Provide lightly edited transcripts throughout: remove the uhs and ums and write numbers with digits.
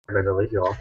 Illegal.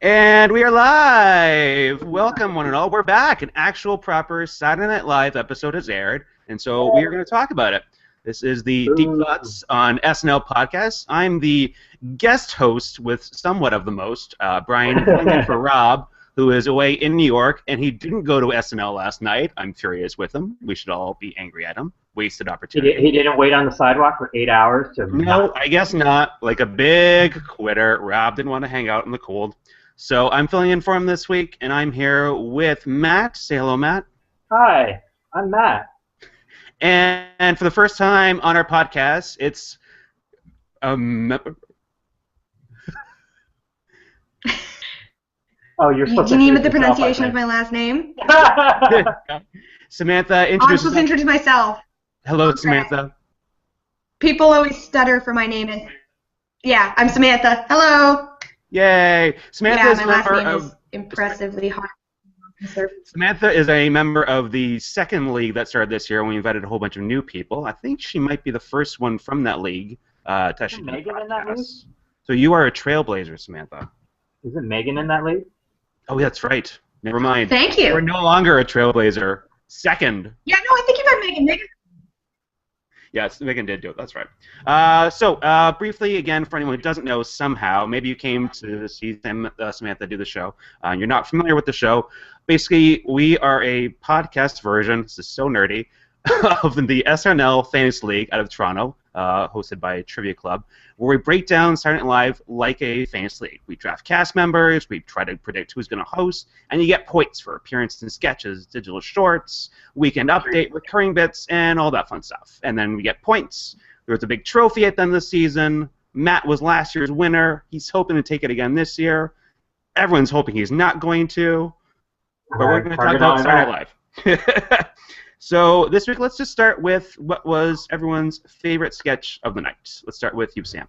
And we are live! Welcome, one and all. We're back. An actual proper Saturday Night Live episode has aired, and so we are going to talk about it. This is the Deep Thoughts on SNL podcast. I'm the guest host with somewhat of the most, Brian, filling in for Rob, who is away in New York, and he didn't go to SNL last night. I'm furious with him. We should all be angry at him. Wasted opportunity. He didn't wait on the sidewalk for 8 hours to. No, I guess not. Like a big quitter, Rob didn't want to hang out in the cold. So I'm filling in for him this week, and I'm here with Matt. Say hello, Matt. Hi, I'm Matt. And for the first time on our podcast, it's Oh, you're supposed Do you to need with the introduce yourself, pronunciation I of my last name? Samantha. I'm Introduce supposed to introduce myself. Hello, Okay. Samantha. People always stutter for my name. Yeah, I'm Samantha. Hello. Yay! Samantha Yeah, is my a last member name of. is impressively hard. Samantha is a member of the second league that started this year, and we invited a whole bunch of new people. I think she might be the first one from that league to actually do Megan in that league? podcasts. So you are a trailblazer, Samantha. Isn't Megan in that league? Oh, that's right. Never mind. Thank you. We're no longer a trailblazer. Second. Yeah, no, I think you got Megan. Yes, Megan did do it. That's right. So briefly, again, for anyone who doesn't know, somehow, maybe you came to see Samantha do the show. You're not familiar with the show. Basically, we are a podcast version, this is so nerdy, of the SNL Fantasy League out of Toronto, hosted by Trivia Club, where we break down Saturday Night Live like a fantasy league. We draft cast members, we try to predict who's going to host, and you get points for appearances in sketches, digital shorts, weekend update, recurring bits, and all that fun stuff. And then we get points. There was a big trophy at the end of the season. Matt was last year's winner. He's hoping to take it again this year. Everyone's hoping he's not going to. But we're going to talk about Saturday Night Live. So this week, let's just start with what was everyone's favorite sketch of the night. Let's start with you, Sam.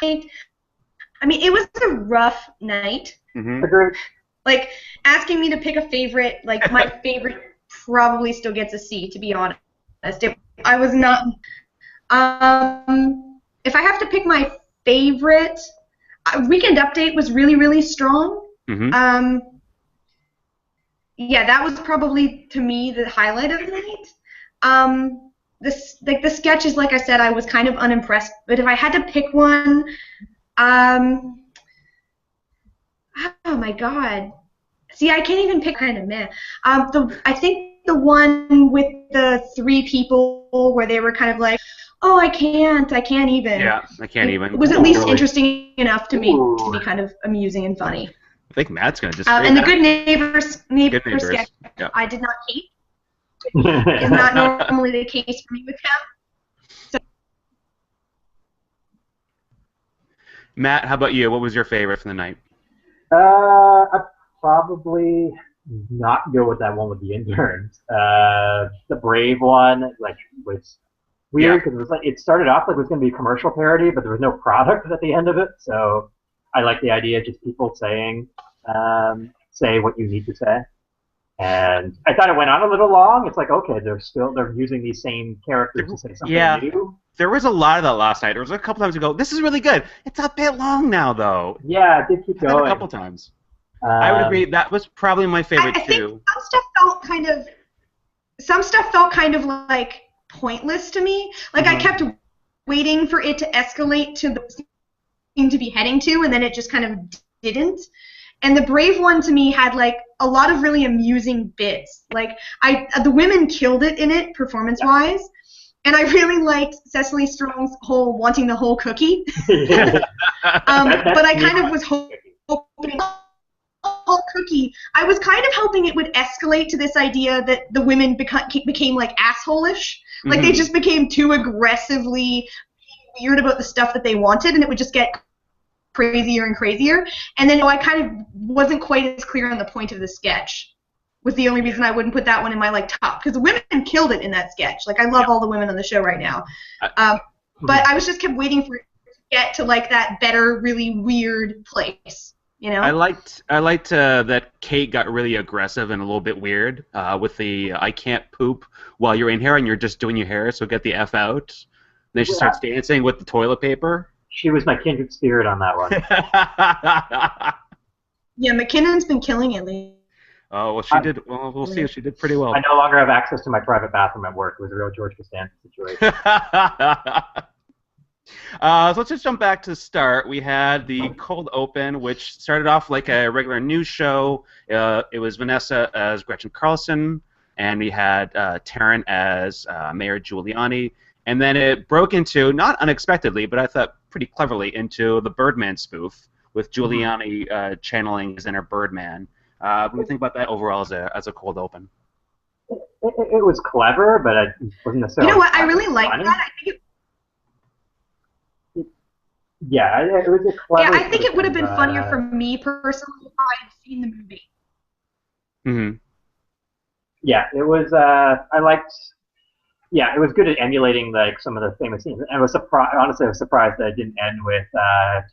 I mean, it was a rough night. Mm-hmm. Agreed. Like, asking me to pick a favorite, like, my favorite probably still gets a C, to be honest. I was not... if I have to pick my favorite, Weekend Update was really, really strong. Mm-hmm. Yeah, that was probably, to me, the highlight of the night. The sketches, like I said, I was kind of unimpressed. But if I had to pick one, oh my God. See, I can't even pick kind of meh. I think the one with the three people where they were kind of like, oh, I can't even. Yeah, I can't even. It was at least really interesting enough to me to be kind of amusing and funny. I think Matt's going to just. And the Good Neighbors sketch, yeah. I did not hate. It's not normally the case for me with him. So, Matt, how about you? What was your favorite from the night? I'd probably not go with that one with the interns. The Brave one, like, was weird because it was like it started off like it was going to be a commercial parody, but there was no product at the end of it. So I like the idea of just people saying, say what you need to say. And I thought it went on a little long. It's like, okay, they're using these same characters to say something new. There was a lot of that last night. There was a couple times ago. This is really good. It's a bit long now, though. Yeah, it did keep going. A couple times. I would agree. That was probably my favorite I think too. some stuff felt kind of like pointless to me. Like I kept waiting for it to escalate to the seemed to be heading to, and then it just kind of didn't. And the Brave one to me had like a lot of really amusing bits. Like the women killed it in it performance-wise, and I really liked Cecily Strong's whole wanting the whole cookie. But I kind of was hoping whole cookie. I was kind of hoping it would escalate to this idea that the women became like asshole-ish. Like they just became too aggressively weird about the stuff that they wanted, and it would just get crazier and crazier. And then I kind of wasn't quite as clear on the point of the sketch. Was the only reason I wouldn't put that one in my like top, because the women killed it in that sketch. Like I love all the women on the show right now, but I was just kept waiting for it to get to like that better, really weird place. You know? I liked that Kate got really aggressive and a little bit weird with the I can't poop while you're in here and you're just doing your hair, so get the F out. Then she starts dancing with the toilet paper. She was my kindred spirit on that one. Yeah, McKinnon's been killing it lately. Oh, well, she did. Well, we'll see. She did pretty well. I no longer have access to my private bathroom at work. It was a real George Costanza situation. So let's just jump back to the start. We had the cold open, which started off like a regular news show. It was Vanessa as Gretchen Carlson, and we had Taryn as Mayor Giuliani. And then it broke into, not unexpectedly, but I thought pretty cleverly, into the Birdman spoof, with Giuliani channeling his inner Birdman. What do you think about that overall as a cold open? It was clever, but I wasn't necessarily. You know what? I really like that. I think yeah, it was a clever. Yeah, I think it would have been funnier for me personally if I had seen the movie. Mm-hmm. Yeah, it was. I liked. Yeah, it was good at emulating like some of the famous scenes. And I was honestly, I was surprised that it didn't end with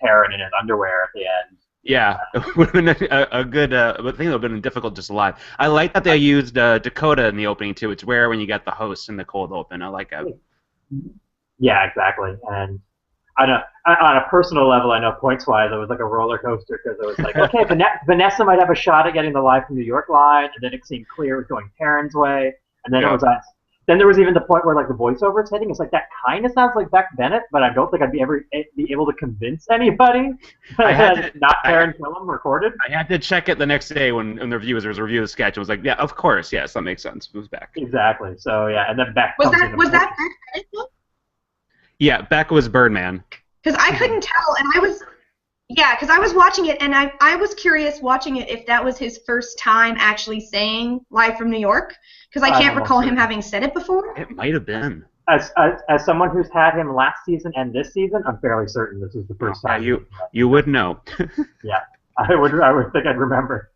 Taryn in his underwear at the end. Yeah, it would have been a good, but I think it would have been difficult just live. I like that they used Dakota in the opening too. It's rare when you get the host in the cold open. I like it. Yeah, exactly. And I don't. On a personal level, I know points-wise, it was like a roller coaster because it was like, okay, Vanessa might have a shot at getting the live from New York line, and then it seemed clear it was going Taryn's way, and then it was us. Then there was even the point where like the voiceover is hitting. It's like that kind of sounds like Beck Bennett, but I don't think I'd be able to convince anybody that not Taryn Killam recorded. I had to check it the next day when the reviewers was review the sketch. I was like, yeah, of course, yes, that makes sense. It was Beck. Exactly. So yeah, and then Beck was that Beck Bennett? Yeah, Beck was Birdman. Because I couldn't tell, and I was watching it, and I was curious watching it if that was his first time actually saying Live from New York, because I can't recall him having said it before. It might have been. As someone who's had him last season and this season, I'm fairly certain this is the first time. You would know. Yeah, I would think I'd remember.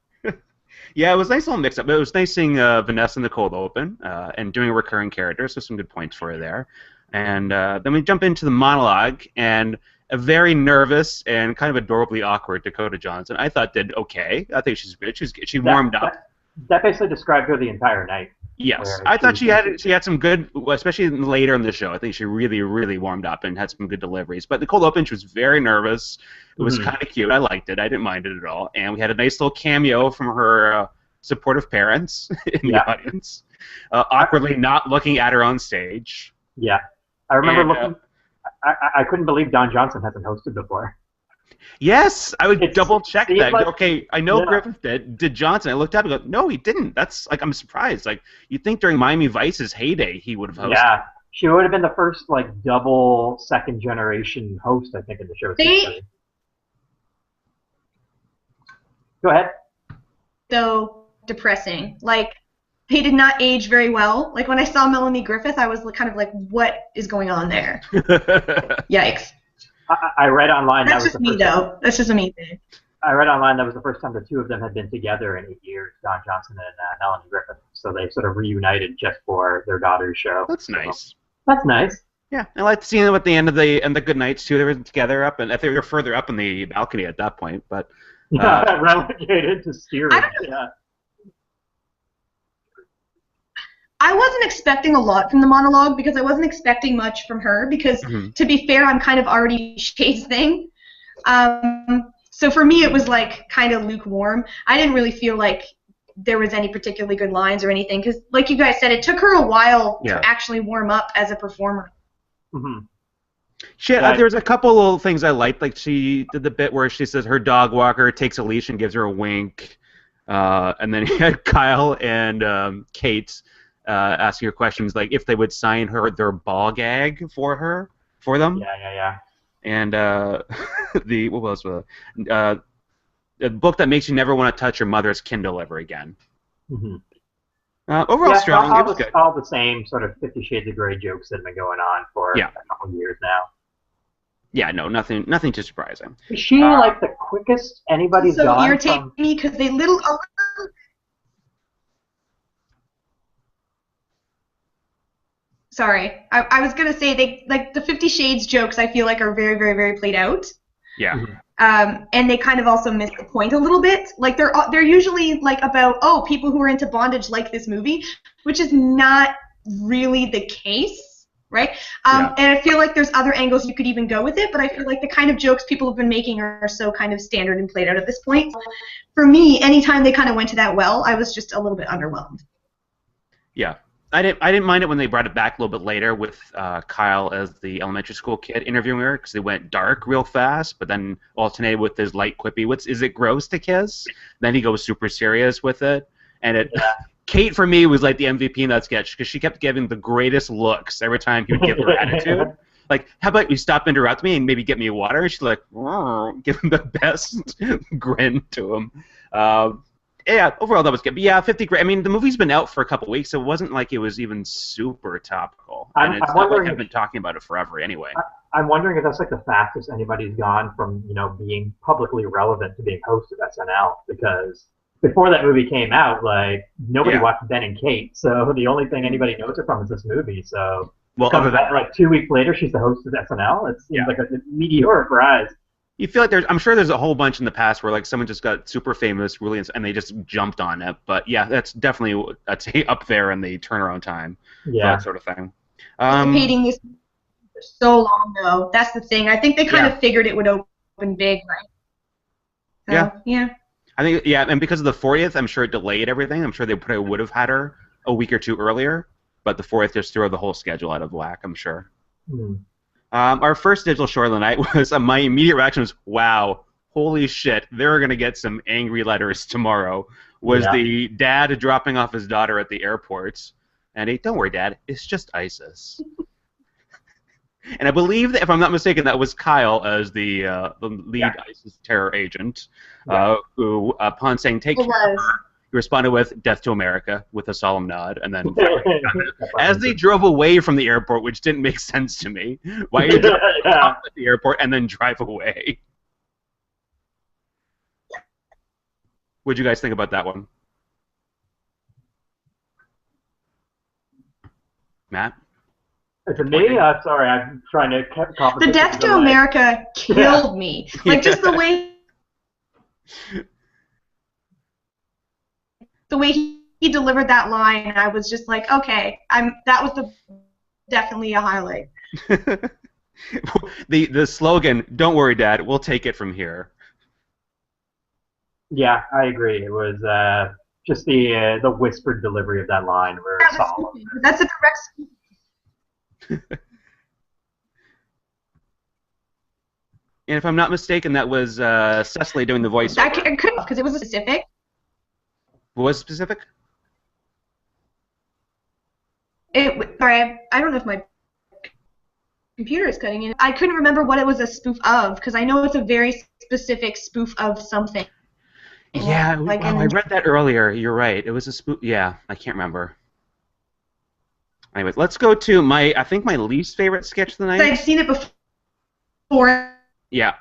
Yeah, it was a nice little mix-up. It was nice seeing Vanessa in the cold open and doing a recurring character, so some good points for her there. And then we jump into the monologue, and a very nervous and kind of adorably awkward Dakota Johnson, I thought did okay. I think she's good. She warmed up. That basically described her the entire night. Yes, I thought she had some good, especially later in the show. I think she really, really warmed up and had some good deliveries. But the cold open, she was very nervous. It was kind of cute. I liked it. I didn't mind it at all. And we had a nice little cameo from her supportive parents in the audience, awkwardly not looking at her on stage. Yeah. I remember looking. I couldn't believe Don Johnson hasn't hosted before. Yes, I would double check that. Like, okay, I know Griffith did Johnson. I looked up and go, no, he didn't. That's like, I'm surprised. Like, you'd think during Miami Vice's heyday he would have hosted. Yeah, she would have been the first like double second generation host, I think, in the show. Go ahead. So depressing. Like, he did not age very well. Like, when I saw Melanie Griffith, I was kind of like, what is going on there? Yikes. I read online. That's just me, though. That's just a me thing. I read online that was the first time the two of them had been together in 8 years, Don Johnson and Melanie Griffith. So they sort of reunited just for their daughter's show. That's nice. That's nice. Yeah, I liked seeing them at the end of the good nights too. They were together up, and they were further up in the balcony at that point, but relegated to steering. Yeah. I wasn't expecting a lot from the monologue because I wasn't expecting much from her because, to be fair, I'm kind of already Shay's thing. So for me, it was like kind of lukewarm. I didn't really feel like there was any particularly good lines or anything because, like you guys said, it took her a while to actually warm up as a performer. There was a couple little things I liked. Like she did the bit where she says her dog walker takes a leash and gives her a wink. And then you had Kyle and Kate asking her questions like if they would sign their ball gag for them. Yeah. And what was the book that makes you never want to touch your mother's Kindle ever again. Overall strong. It was good. All the same sort of 50 Shades of Grey jokes that have been going on for a couple of years now. Yeah, no, nothing too surprising. Is she like the quickest anybody's gone? So irritating me because they little. Sorry, I was gonna say they like the 50 Shades jokes. I feel like are very, very, very played out. Yeah. And they kind of also miss the point a little bit. Like they're usually like about people who are into bondage like this movie, which is not really the case. right? And I feel like there's other angles you could even go with it, but I feel like the kind of jokes people have been making are so kind of standard and played out at this point. For me, anytime they kind of went to that well, I was just a little bit underwhelmed. Yeah. I didn't mind it when they brought it back a little bit later with Kyle as the elementary school kid interviewing her, because they went dark real fast, but then alternated with his light quippy, is it gross to kiss? Then he goes super serious with it. And Kate, for me, was like the MVP in that sketch, because she kept giving the greatest looks every time he would give her attitude. Like, how about you stop interrupting me and maybe get me water? And she's like, give him the best grin to him. Yeah, overall that was good. But yeah, 50 grand. I mean, the movie's been out for a couple weeks, so it wasn't like it was even super topical. And it's not like I've been talking about it forever anyway. I'm wondering if that's like the fastest anybody's gone from, being publicly relevant to being host of SNL, because before that movie came out, like, nobody watched Ben and Kate, so the only thing anybody knows her from is this movie. So, other than like 2 weeks later, she's the host of SNL. It seems like a meteoric rise. You feel like I'm sure there's a whole bunch in the past where like someone just got super famous, really, and they just jumped on it. But yeah, that's definitely up there in the turnaround time. Yeah, that sort of thing. Anticipating this for so long, though. That's the thing. I think they kind of figured it would open big, right? So, yeah. I think and because of the 40th, I'm sure it delayed everything. I'm sure they probably would have had her a week or two earlier, but the 40th just threw the whole schedule out of whack, I'm sure. Our first digital short of the night was my immediate reaction was, wow, holy shit, they're going to get some angry letters tomorrow. Was the dad dropping off his daughter at the airport, and don't worry, Dad, it's just ISIS. And I believe that, if I'm not mistaken, that was Kyle as the lead ISIS terror agent, who, upon saying take care of her, he responded with "Death to America" with a solemn nod, and then as they drove away from the airport, which didn't make sense to me. Why are you driving at the airport and then drive away? What'd you guys think about that one, Matt? To me, sorry, I'm trying to compensate. The Death to America killed me. Like, just the way he delivered that line, I was just like, okay, that was definitely a highlight. The slogan, "Don't worry, Dad, we'll take it from here." Yeah, I agree. It was just the whispered delivery of that line were solid. That's the correct. And if I'm not mistaken, that was Cecily doing the voice. I couldn't, because it was specific. What was specific? Sorry, I don't know if my computer is cutting in. I couldn't remember what it was a spoof of, because I know it's a very specific spoof of something. Yeah, like I read that earlier. You're right. It was a spoof. Yeah, I can't remember. Anyways, let's go to I think my least favorite sketch of the night. I've seen it before. Yeah.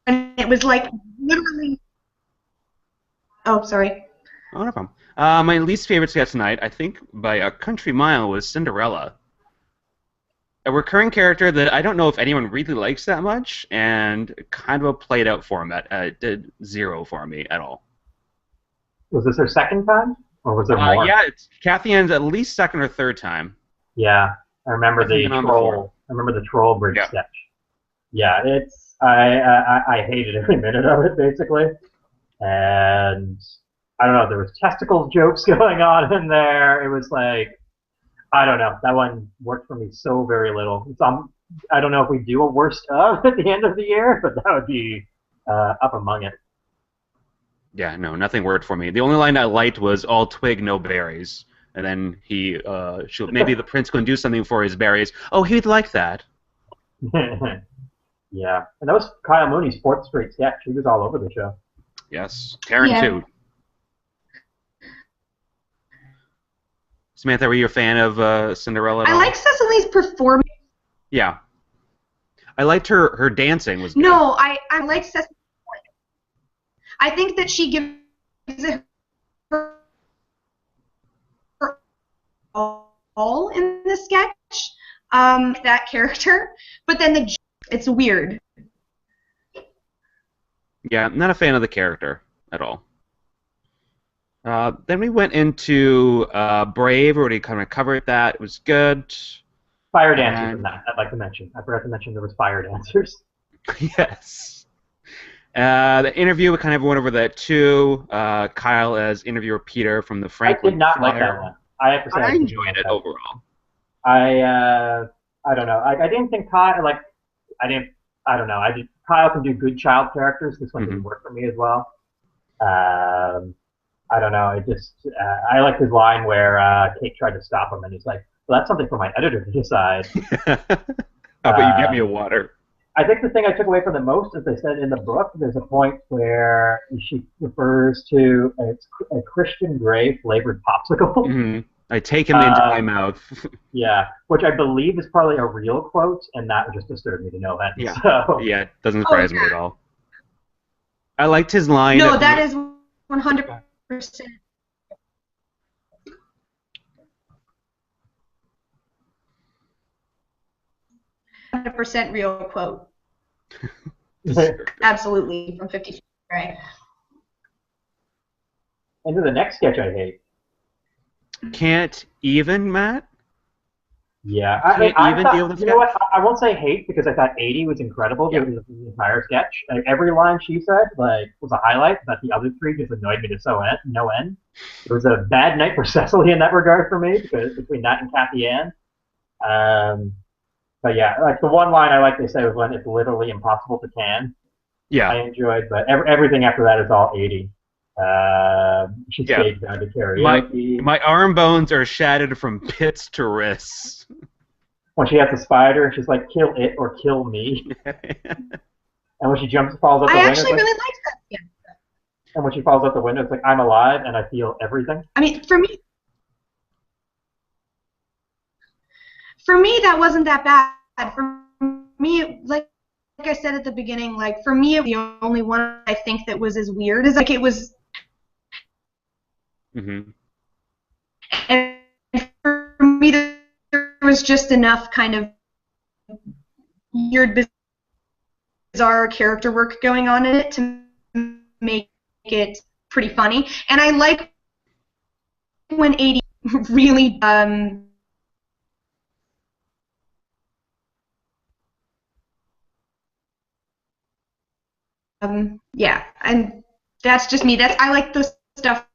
And it was like literally. Oh, sorry. Oh, no problem. My least favorite sketch tonight, I think by a country mile, was Cinderella. A recurring character that I don't know if anyone really likes that much, and kind of a played out format. It did zero for me at all. Was this her second time? Or was there more? Yeah, it's Kathy Ann's at least second or third time. Yeah, I remember the troll. I remember the troll bridge sketch. Yeah, it's I hated every minute of it basically, and I don't know. There was testicles jokes going on in there. It was like, I don't know. That one worked for me so very little. It's I don't know if we do a worst of at the end of the year, but that would be up among it. Yeah, no, nothing worked for me. The only line I liked was "all twig, no berries," and then maybe the prince couldn't do something for his berries. Oh, he'd like that. Yeah, and that was Kyle Mooney's fourth straight sketch. He was all over the show. Yes, Taryn too. Samantha, were you a fan of Cinderella? I like Cecily's performance. Yeah, I liked her dancing was good. No, I like Cecily. I think that she gives it her all in the sketch, that character, but then it's weird. Yeah, I'm not a fan of the character at all. Then we went into Brave. Already kind of covered that. It was good. Fire dancers in that, I'd like to mention. I forgot to mention there was fire dancers. Yes. The interview, we kind of went over that too. Kyle as interviewer Peter from the Franklin I did not Flyer. like that one. I have to say I I didn't enjoyed like it that. overall. I don't know. I didn't think Kyle I don't know. Kyle can do good child characters. This one didn't work for me as well. I don't know. I like his line where Kate tried to stop him, and he's like, "Well, that's something for my editor to decide." How about you get me a water? I think the thing I took away from the most is they said in the book there's a point where she refers to a Christian Grey flavored popsicle. Mm-hmm. I take him into my mouth. Yeah, which I believe is probably a real quote, and that just disturbed me to no end. Yeah, so. Yeah, it doesn't surprise me at all. I liked his line. No, that is 100%. 100% real quote. Absolutely, from 50 Shades of Grey. Into the next sketch I hate. Can't even, Matt? Yeah. Can't even thought, deal with the you know what? I won't say hate because I thought 80 was incredible. Yeah. It was the entire sketch. Like, every line she said was a highlight, but the other three just annoyed me to no end. It was a bad night for Cecily in that regard for me, because between that and Kathy Ann. But yeah, like the one line I like to say was when it's literally impossible to can. Yeah. I enjoyed, but everything after that is all 80. She staged down to karaoke. My arm bones are shattered from pits to wrists. When she has the spider, she's like, "Kill it or kill me." And when she falls out the window, I actually really liked that. Yeah. And when she falls out the window, it's like, "I'm alive and I feel everything." I mean, for me, that wasn't that bad. For me, like I said at the beginning, like for me, the only one I think that was as weird is like it was. Mm-hmm. And for me, there was just enough kind of weird, bizarre character work going on in it to make it pretty funny. And I like when 80 really yeah, and that's just me. I like the stuff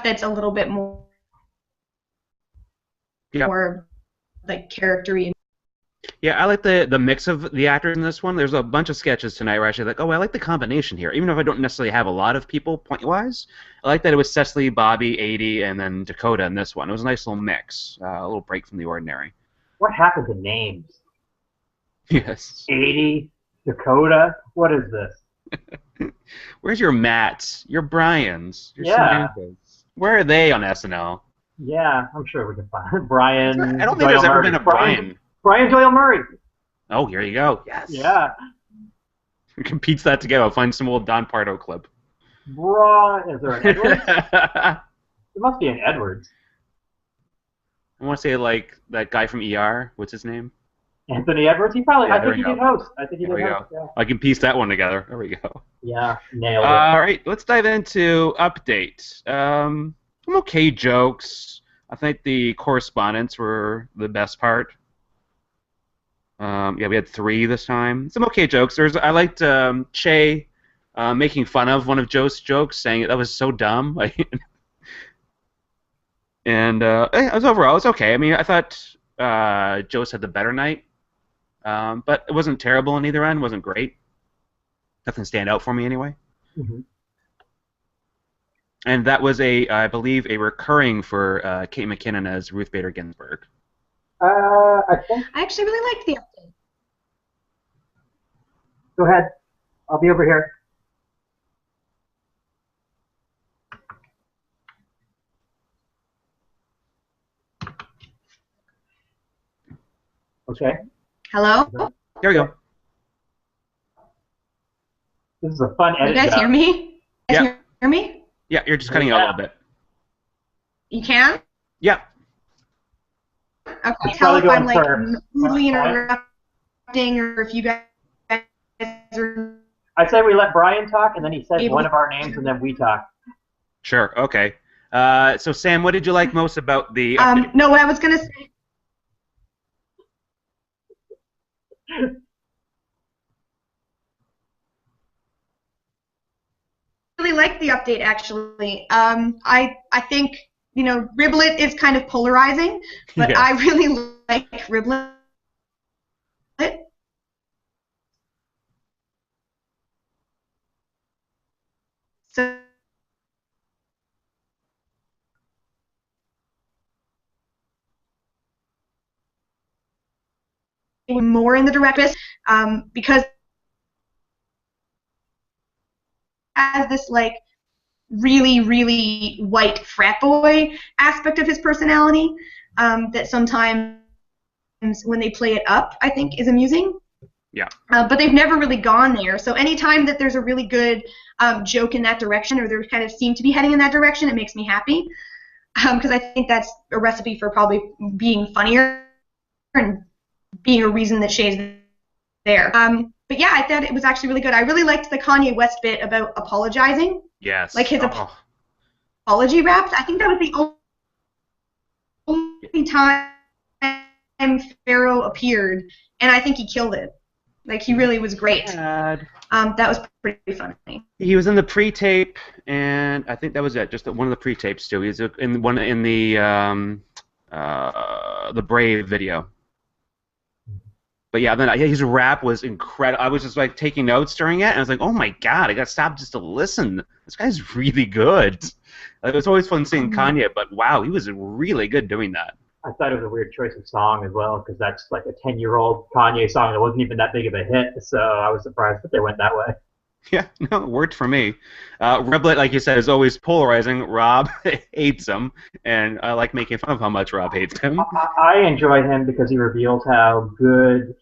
that's a little bit more like character-y. Yeah, I like the mix of the actors in this one. There's a bunch of sketches tonight where I actually like, oh, I like the combination here. Even if I don't necessarily have a lot of people point-wise, I like that it was Cecily, Bobby, 80, and then Dakota in this one. It was a nice little mix, a little break from the ordinary. What happened to names? Yes. 80, Dakota, what is this? Where's your Matts, your Bryans, your Yeah. Samanthas? Where are they on SNL? Yeah, I'm sure we can find Brian. I don't think there's ever been a Brian. Brian Doyle Murray. Oh, here you go. Yes. Yeah. We can piece that together. I'll find some old Don Pardo clip. Is there an Edwards? There must be an Edwards. I want to say like that guy from ER. What's his name? Anthony Edwards. He probably. Yeah, I think he did host. There we go. Yeah. I can piece that one together. There we go. Yeah, nailed it. All right, let's dive into update. Some okay jokes. I think the correspondence were the best part. Yeah, we had 3 this time. Some okay jokes. I liked Che making fun of one of Joe's jokes, saying that was so dumb. And overall, it was okay. I mean, I thought Joe's had the better night, but it wasn't terrible on either end. It wasn't great. Nothing stand out for me anyway. Mm-hmm. And that was I believe, a recurring for Kate McKinnon as Ruth Bader Ginsburg. I think. I actually really liked the update. Go ahead. I'll be over here. Okay. Hello? Here we go. This is a fun edit. You guys hear me? You guys Yeah. hear me? Yeah, you're just cutting out a little bit. You can? Yeah. Okay. Tell if I'm like rudely interrupting or if you guys are. I say we let Brian talk, and then he says one of our names, and then we talk. Sure. Okay. So Sam, what did you like most about the update? No, what I was gonna say. Really like the update actually. I think Riblet is kind of polarizing, but Yes. I really like Riblet. So more in the director's because as this like really, really white frat boy aspect of his personality that sometimes when they play it up, I think is amusing. Yeah. But they've never really gone there. So anytime that there's a really good joke in that direction, or they kind of seem to be heading in that direction, it makes me happy. Because I think that's a recipe for probably being funnier and being a reason that Shay's there. But yeah, I thought it was actually really good. I really liked the Kanye West bit about apologizing. Yes. Like his apology raps. I think that was the only time Pharaoh appeared, and I think he killed it. Like he really was great. That was pretty funny. He was in the pre-tape, and I think that was it. Just one of the pre-tapes too. He's in one in the Brave video. But yeah, then his rap was incredible. I was just like taking notes during it, and I was like, "Oh my god, I got stopped just to listen. This guy's really good." Like, it was always fun seeing Kanye, but wow, he was really good doing that. I thought it was a weird choice of song as well, because that's like a 10-year-old Kanye song that wasn't even that big of a hit, so I was surprised that they went that way. Yeah, no, it worked for me. Riblet, like you said, is always polarizing. Rob hates him, and I like making fun of how much Rob hates him. I enjoy him because he reveals how good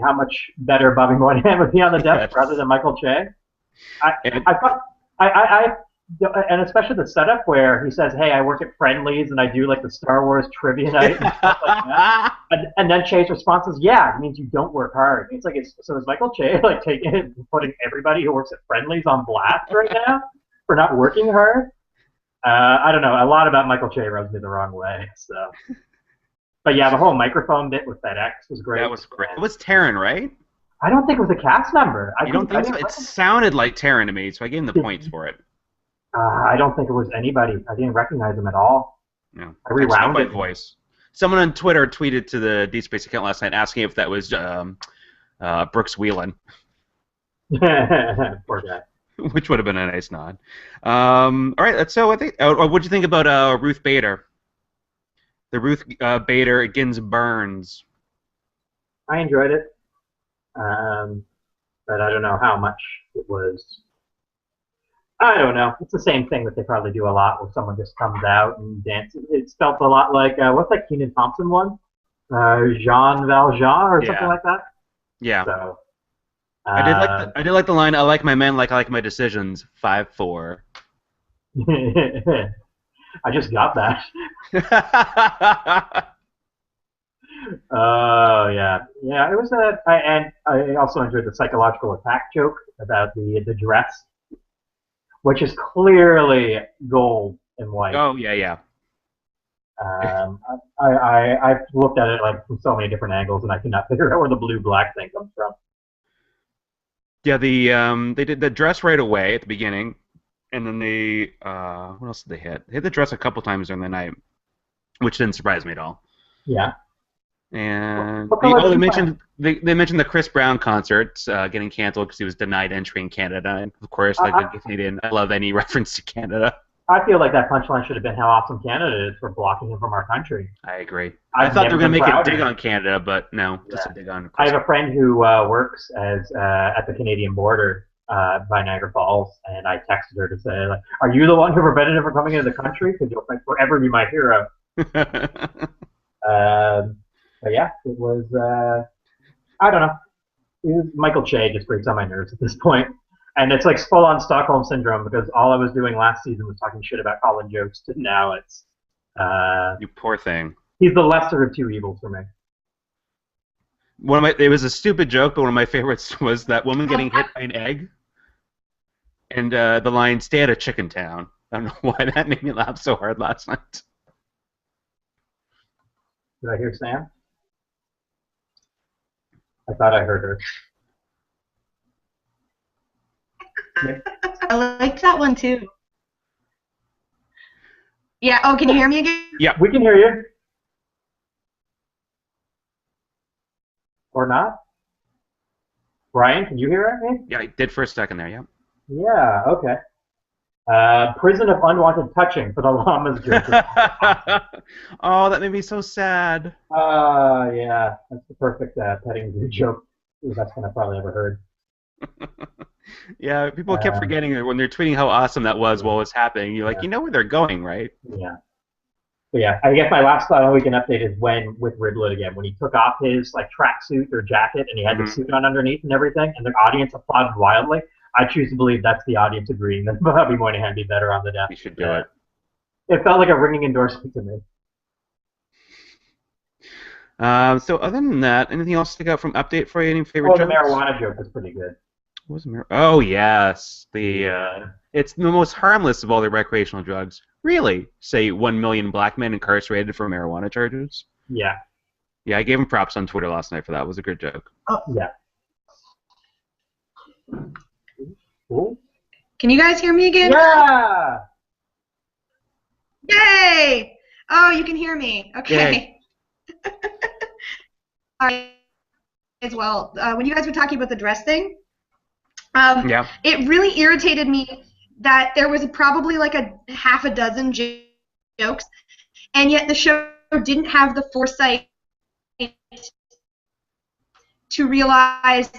how much better Bobby Moynihan would be on the desk rather than Michael Che. And especially the setup where he says, "Hey, I work at Friendly's and I do like the Star Wars trivia night," and stuff like that. And then Che's response is, "Yeah, it means you don't work hard." It's like, so is Michael Che like taking it and putting everybody who works at Friendly's on blast right now for not working hard? I don't know. A lot about Michael Che rubs me the wrong way. So, but yeah, the whole microphone bit with FedEx was great. That was great. It was Taryn, right? I don't think it was a cast member. You don't think so? It sounded like Taryn to me, so I gave him the points for it. I don't think it was anybody. I didn't recognize him at all. No. I rewound it. Voice. Someone on Twitter tweeted to the Deep Space account last night asking if that was Brooks Wheelan. Poor guy. Which would have been a nice nod. All right, so I think. What'd you think about Ruth Bader? The Ruth Bader Burns. I enjoyed it, but I don't know how much it was. I don't know. It's the same thing that they probably do a lot, where someone just comes out and dances. It's felt a lot like what's that Kenan Thompson one? Jean Valjean or something like that. Yeah. So, I did like the line. I like my men like I like my decisions. 5-4. I just got that. Oh yeah. It was and I also enjoyed the psychological attack joke about the dress, which is clearly gold and white. Oh yeah. I've looked at it like from so many different angles, and I cannot figure out where the blue-black thing comes from. Yeah, they did the dress right away at the beginning, and then they what else did they hit? They hit the dress a couple times during the night, which didn't surprise me at all. Yeah. And they mentioned the Chris Brown concert getting canceled because he was denied entry in Canada. And of course, like a Canadian, I love any reference to Canada. I feel like that punchline should have been how awesome Canada is for blocking him from our country. I agree. I thought they were going to make a dig on Canada, but no, just a dig on Chris. I have a friend who works as at the Canadian border by Niagara Falls, and I texted her to say, like, "Are you the one who prevented him from coming into the country? Because you'll forever be my hero." But yeah, it was, I don't know. Michael Che just breaks on my nerves at this point. And it's like full-on Stockholm Syndrome, because all I was doing last season was talking shit about Colin Jost, and now it's... you poor thing. He's the lesser of two evils for me. It was a stupid joke, but one of my favorites was that woman getting hit by an egg. And the line, "Stay out of Chicken Town." I don't know why that made me laugh so hard last night. Did I hear Sam? I thought I heard her. I liked that one too. Yeah. Oh, can you hear me again? Yeah. We can hear you. Or not? Brian, can you hear me? Yeah, I did for a second there, yeah. Yeah, okay. Prison of Unwanted Touching for the llamas joke. Oh, that made me so sad. Yeah, that's the perfect petting zoo joke. The best one I've probably ever heard. Yeah, people kept forgetting it when they're tweeting how awesome that was while it was happening. You're like, Yeah. you know where they're going, right? Yeah. But yeah, I guess my last weekend update is when with Ridley again, when he took off his like tracksuit or jacket and he had the suit on underneath and everything, and the audience applauded wildly. I choose to believe that's the audience agreeing that Bobby Moynihan be better on the desk. You should do it. It felt like a ringing endorsement to me. So other than that, anything else stick out from update for you? Any favorite Oh, the jokes? marijuana joke was pretty good. What was Oh yes, it's the most harmless of all the recreational drugs. Really? Say 1 million black men incarcerated for marijuana charges? Yeah. Yeah, I gave him props on Twitter last night for that. It was a good joke. Oh, yeah. Cool. Can you guys hear me again? Yeah! Yay! Oh, you can hear me. Okay. All right. As well, when you guys were talking about the dress thing, Yeah. it really irritated me that there was probably like a half a dozen jokes, and yet the show didn't have the foresight to realize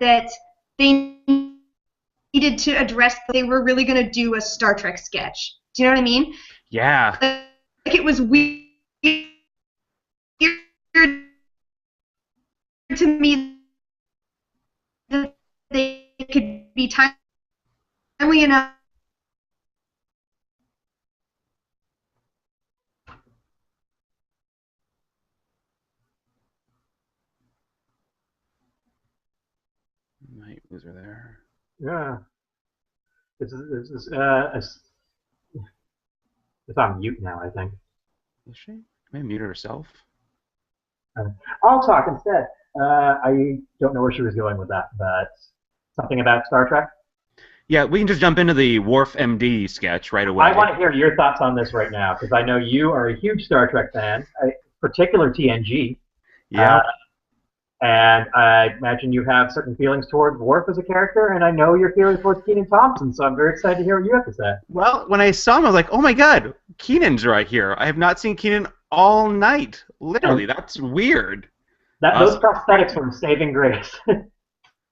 that they needed to address that they were really going to do a Star Trek sketch. Do you know what I mean? Yeah. Like it was weird to me that they could be timely enough. Might lose her there. Yeah. It's on mute now, I think. Is she? Maybe muted herself. I'll talk instead. I don't know where she was going with that, but something about Star Trek? Yeah, we can just jump into the Worf MD sketch right away. I want to hear your thoughts on this right now, because I know you are a huge Star Trek fan, particular TNG. Yeah. And I imagine you have certain feelings towards Worf as a character, and I know your feelings towards Keenan Thompson, so I'm very excited to hear what you have to say. Well, when I saw him, I was like, oh my god, Keenan's right here. I have not seen Keenan all night. Literally, that's weird. Those prosthetics were saving grace.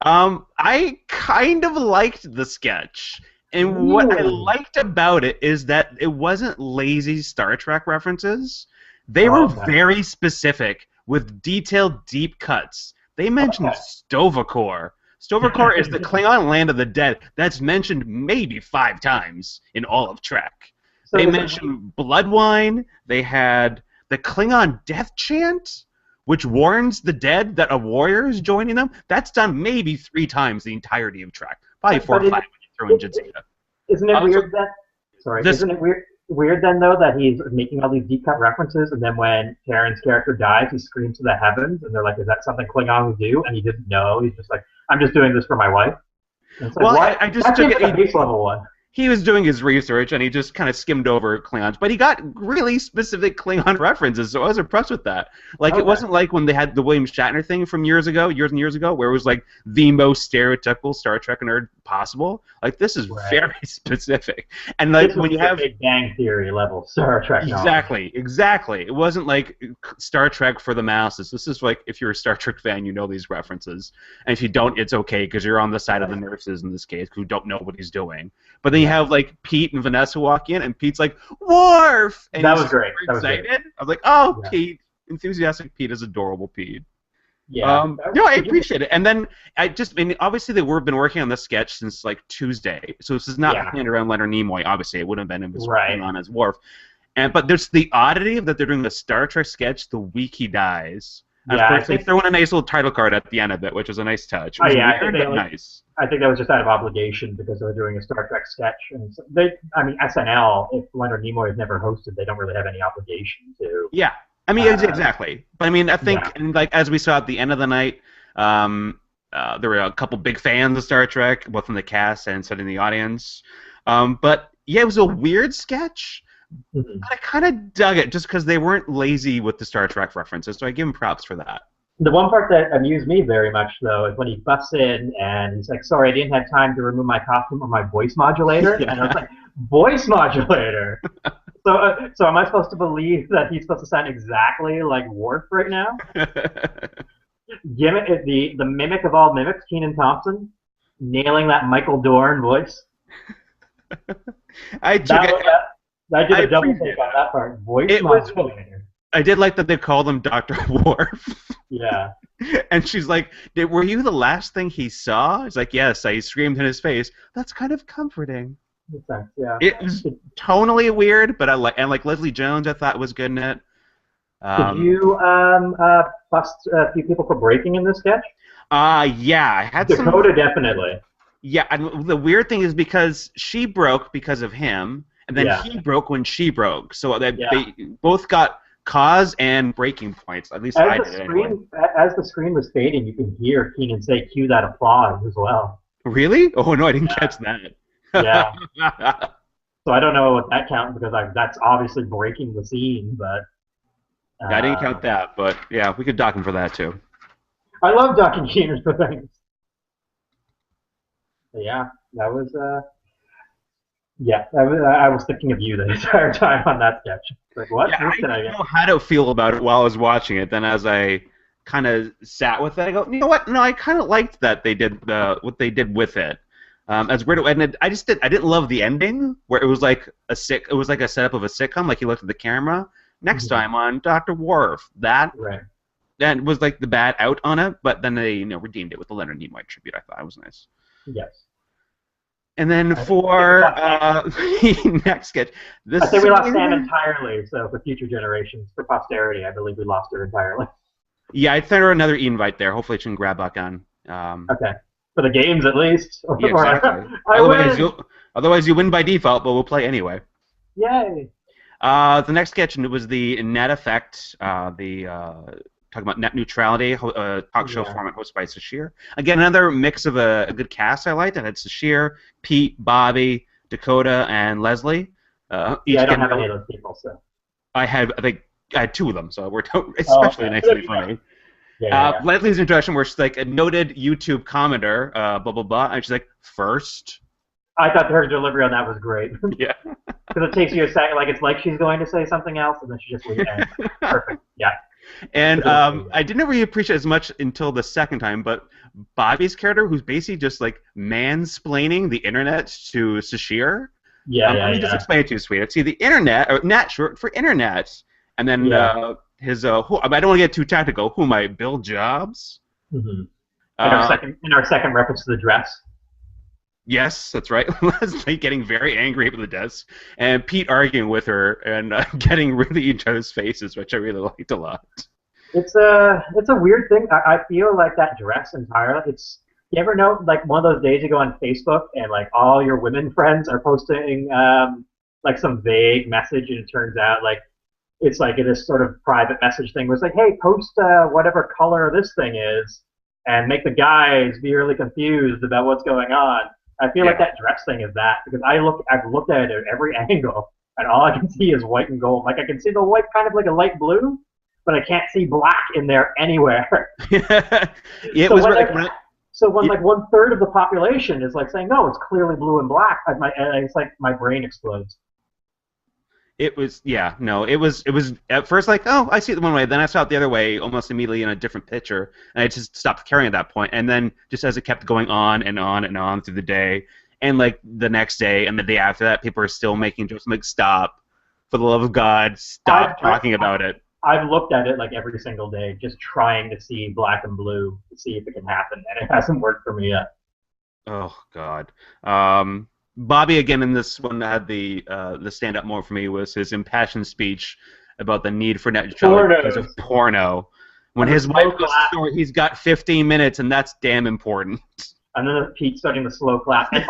I kind of liked the sketch. And what I liked about it is that it wasn't lazy Star Trek references. They were very specific with detailed deep cuts. They mentioned Stovacor. Stovacor is the Klingon land of the dead. That's mentioned maybe 5 times in all of Trek. So they mentioned blood wine. They had the Klingon death chant, which warns the dead that a warrior is joining them. That's done maybe 3 times the entirety of Trek. Probably 4 or 5 when you throw in Jadzia. Isn't it weird that? Sorry. Isn't it weird then though that he's making all these deep cut references, and then when Karen's character dies, he screams to the heavens, and they're like, "Is that something Klingons do?" And he didn't know. He's just like, "I'm just doing this for my wife." And it's like, well, why? I just took it. Base level one. He was doing his research, and he just kind of skimmed over Klingons. But he got really specific Klingon references, so I was impressed with that. Like, it wasn't like when they had the William Shatner thing from years and years ago, where it was like the most stereotypical Star Trek nerd possible. Like, this is very specific. And like when you have Big Bang Theory level Star Trek. Exactly. It wasn't like Star Trek for the masses. This is like, if you're a Star Trek fan, you know these references, and if you don't, it's okay because you're on the side of the nurses in this case who don't know what he's doing. But then you have like Pete and Vanessa walk in, and Pete's like, "Worf!" And that was great. That was excited. great. I was like, "Oh, yeah. Pete, enthusiastic Pete is adorable, Pete." Yeah. No, I appreciate it. And then obviously they were been working on this sketch since like Tuesday, so this is not planned around Leonard Nimoy. Obviously, it would have been if it was on as Worf. But there's the oddity of that they're doing the Star Trek sketch the week he dies. And Yeah, of I course, they think. throw in a nice little title card at the end of it, which was a nice touch. It Oh was yeah, I think weird, they but like. nice. I think that was just out of obligation because they were doing a Star Trek sketch, and I mean, SNL. If Leonard Nimoy has never hosted, they don't really have any obligation to. Yeah, I mean, exactly. But I mean, I think, Yeah. and like as we saw at the end of the night, there were a couple big fans of Star Trek, both in the cast and some in the audience. But yeah, it was a weird sketch. Mhm. But I kind of dug it just because they weren't lazy with the Star Trek references, so I give them props for that. The one part that amused me very much, though, is when he busts in and he's like, "Sorry, I didn't have time to remove my costume or my voice modulator." Yeah. And I was like, "Voice modulator." So am I supposed to believe that he's supposed to sound exactly like Worf right now? The mimic of all mimics, Keenan Thompson, nailing that Michael Dorn voice. I took it. I did I a double appreciate take on that part. Voice It was. modulator. I did like that they called him Dr. Worf. Yeah. And she's like, "Were you the last thing he saw?" He's like, "Yes." I screamed in his face. That's kind of comforting. Makes sense, yeah. It was tonally weird, but I like Leslie Jones. I thought was good in it. Did you bust a few people for breaking in this sketch? Yeah, I had Dakota definitely. Yeah, and the weird thing is because she broke because of him, and then he broke when she broke. So they both got cause and breaking points. At least I did anyway. As the screen was fading, you can hear Keenan say, "Cue that applause" as well. Really? Oh no, I didn't catch that. Yeah. So I don't know what that counts because that's obviously breaking the scene, but. I didn't count that, but yeah, we could dock him for that too. I love docking Keenan for things. But yeah, that was. I was thinking of you the entire time on that sketch. Like, what? Yeah, I didn't know how to feel about it while I was watching it. Then as I kind of sat with it, I go, you know what? No, I kind of liked that they did what they did with it. As weird, and I didn't love the ending where it was like a setup of a sitcom, like he looked at the camera. Next time on Dr. Worf, that was like the bad out on it, but then they redeemed it with the Leonard Nimoy tribute. I thought it was nice. Yes. And then for the next sketch, I think we lost Sam entirely. So for future generations, for posterity, I believe we lost her entirely. Yeah, I'd send her another invite there. Hopefully, she can grab back on. Okay, for the games at least. Yeah, exactly. Otherwise, you win by default, but we'll play anyway. Yay! The next sketch was the Net Effect, talking about net neutrality, talk show format hosted by Sashir. Again, another mix of a good cast I liked. I had Sashir, Pete, Bobby, Dakota, and Leslie. I don't have any of those people, so. I had two of them, so it worked out especially nicely for me. Leslie's introduction, where she's like a noted YouTube commenter, blah blah blah, and she's like, "First." I thought her delivery on that was great. Yeah. Because it takes you a second, like it's like she's going to say something else, and then she just leaves. Perfect. Yeah. And I didn't really appreciate it as much until the second time, but Bobby's character, who's basically just like mansplaining the internet to Sashir. Let me just explain it to you, sweetie. See, the internet, or net short for internet, and then his I don't want to get too technical. Who am I? Bill Jobs. Mm-hmm. In our second reference to the dress. Yes, that's right. Leslie getting very angry with the desk, and Pete arguing with her and getting really each other's faces, which I really liked a lot. It's a weird thing. I feel like that dress entirely. You ever know, like one of those days you go on Facebook and like all your women friends are posting like some vague message, and it turns out like it's like this sort of private message thing where it's like, hey, post whatever color this thing is, and make the guys be really confused about what's going on. I feel like that dress thing is that, because I've looked at it at every angle, and all I can see is white and gold. Like I can see the white kind of like a light blue, but I can't see black in there anywhere. So when like 1/3 of the population is like saying no, it's clearly blue and black, it's like my brain explodes. It was at first like, oh, I see it one way, then I saw it the other way almost immediately in a different picture, and I just stopped caring at that point. And then just as it kept going on and on and on through the day, and like the next day and the day after that, people are still making jokes. I'm like, stop, for the love of God, stop talking about it. I've looked at it like every single day, just trying to see black and blue to see if it can happen, and it hasn't worked for me yet. Oh God. Bobby again in this one had the stand-up moment for me was his impassioned speech about the need for net neutrality because of porno, When his wife goes to the store, he's got 15 minutes, and that's damn important. And then Pete starting the slow clap. And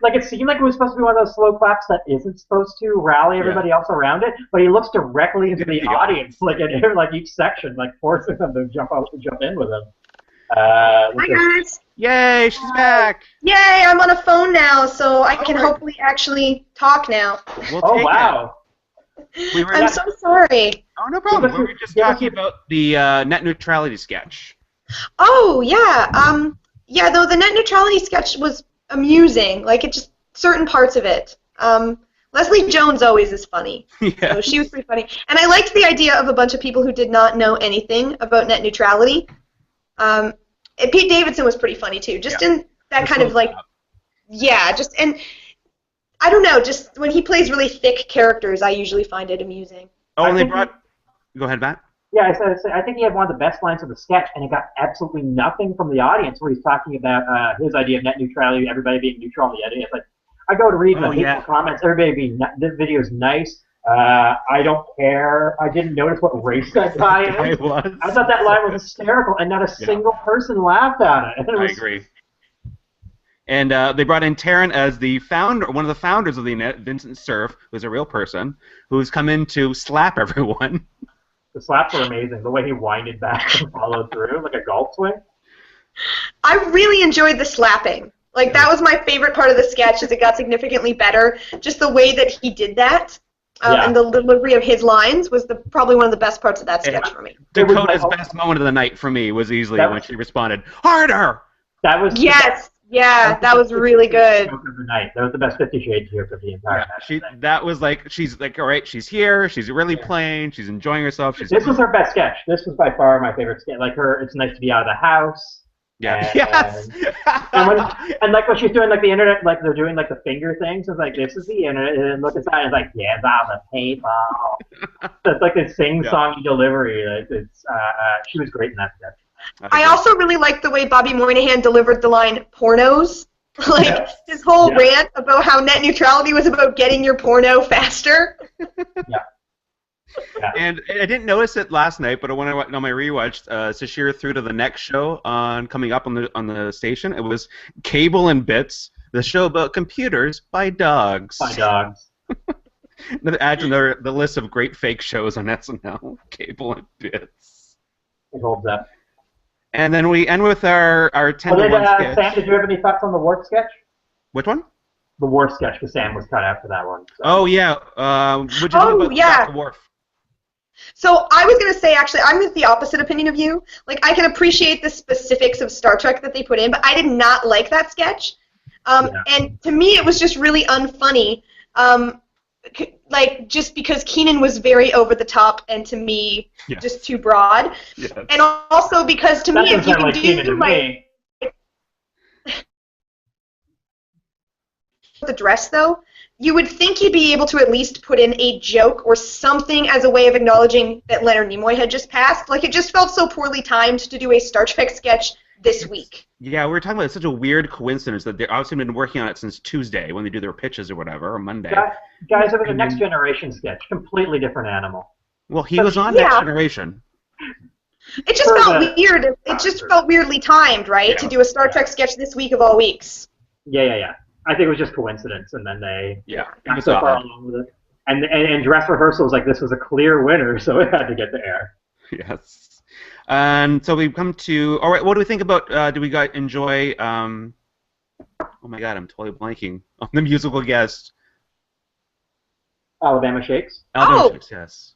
like it seemed like it was supposed to be one of those slow claps that isn't supposed to rally everybody else around it, but he looks directly into the audience, like in like each section, like forcing them to jump in with him. Hi guys! Yay, she's back! Yay, I'm on a phone now, so I can hopefully actually talk now. Oh wow! I'm so sorry. Oh, no problem. We were just talking about the net neutrality sketch. Oh yeah, yeah. Though the net neutrality sketch was amusing, like it just certain parts of it. Leslie Jones always is funny. Yeah. So she was pretty funny, and I liked the idea of a bunch of people who did not know anything about net neutrality. And Pete Davidson was pretty funny too, just in that kind of like, and I don't know, just when he plays really thick characters, I usually find it amusing. Oh, and they brought. Go ahead, Matt. Yeah, I think he had one of the best lines of the sketch, and it got absolutely nothing from the audience. Where he's talking about his idea of net neutrality, everybody being neutral on the edit. It's like I go to read the hateful comments, everybody being this video is nice. I don't care. I didn't notice what race that guy is. I thought that line was hysterical, and not a single person laughed at it. I agree. And they brought in Taryn as the founder, one of the founders of the net, Vincent Cerf, who's a real person, who's come in to slap everyone. The slaps were amazing. The way he winded back and followed through like a golf swing. I really enjoyed the slapping. Like that was my favorite part of the sketch. As it got significantly better. Just the way that he did that. And the delivery of his lines was probably one of the best parts of that sketch for me. Dakota's best moment of the night for me was easily when she responded, "Harder!" That was that was really good. Joke of the night. That was the best 50 Shades joke of the entire night. That was like, she's like, all right, she's here, she's really playing, she's enjoying herself. This was her best sketch. This was by far my favorite sketch. Like it's nice to be out of the house. Yeah. And like when she's doing like the internet, like they're doing like the finger things. It's like this is the internet, and look inside. And it's like on the paper. So it's like this sing-song delivery. Like she was great in that sketch. I also really liked the way Bobby Moynihan delivered the line "pornos." Like his whole rant about how net neutrality was about getting your porno faster. And I didn't notice it last night, but when I went on my rewatch, Sashir threw to the next show coming up on the station. It was Cable and Bits, the show about computers by dogs. By dogs. Add to the list of great fake shows on SNL. Cable and Bits. It holds up. And then we end with our 10 to 1 sketch. Sam, did you have any thoughts on the Wharf sketch? Which one? The Wharf sketch, because Sam was cut out for that one. So. Oh, yeah. What'd you think about the Wharf? So I was going to say, actually, I'm with the opposite opinion of you. Like, I can appreciate the specifics of Star Trek that they put in, but I did not like that sketch. And to me, it was just really unfunny. Like, just because Keenan was very over the top and to me, just too broad. Yes. And also because to me, if you can do like the dress, though, you would think you'd be able to at least put in a joke or something as a way of acknowledging that Leonard Nimoy had just passed. Like, it just felt so poorly timed to do a Star Trek sketch this week. Yeah, we were talking about such a weird coincidence that they've obviously been working on it since Tuesday when they do their pitches or whatever, or Monday. Guys, it was a Next Generation sketch. Completely different animal. Well, he was on Next Generation. It just felt weird. It just felt weirdly timed, right, to do a Star Trek sketch this week of all weeks. Yeah. I think it was just coincidence, and then they got so far along with it. And dress rehearsal was like, this was a clear winner, so it had to get to air. Yes. And so we've come to, all right, what do we think about, do we enjoy, oh my god, I'm totally blanking on the musical guest. Alabama Shakes? Alabama Shakes, yes.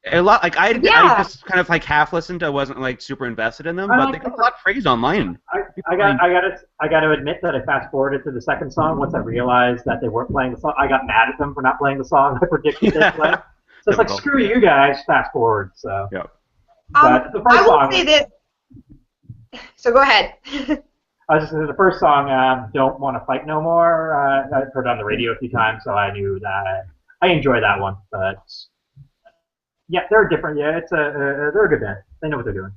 A lot, like, I just kind of like half listened. I wasn't like super invested in them, but they got a lot of praise online. I got to admit that I fast forwarded to the second song once I realized that they weren't playing the song. I got mad at them for not playing the song I predicted they'd play. So it's like, screw you guys, fast forward. So. Yeah. But the first I will say this. So go ahead. I was just saying the first song, "Don't Want to Fight No More." I've heard it on the radio a few times, so I knew that I enjoy that one. But yeah, they're different. Yeah, they're a good band. They know what they're doing.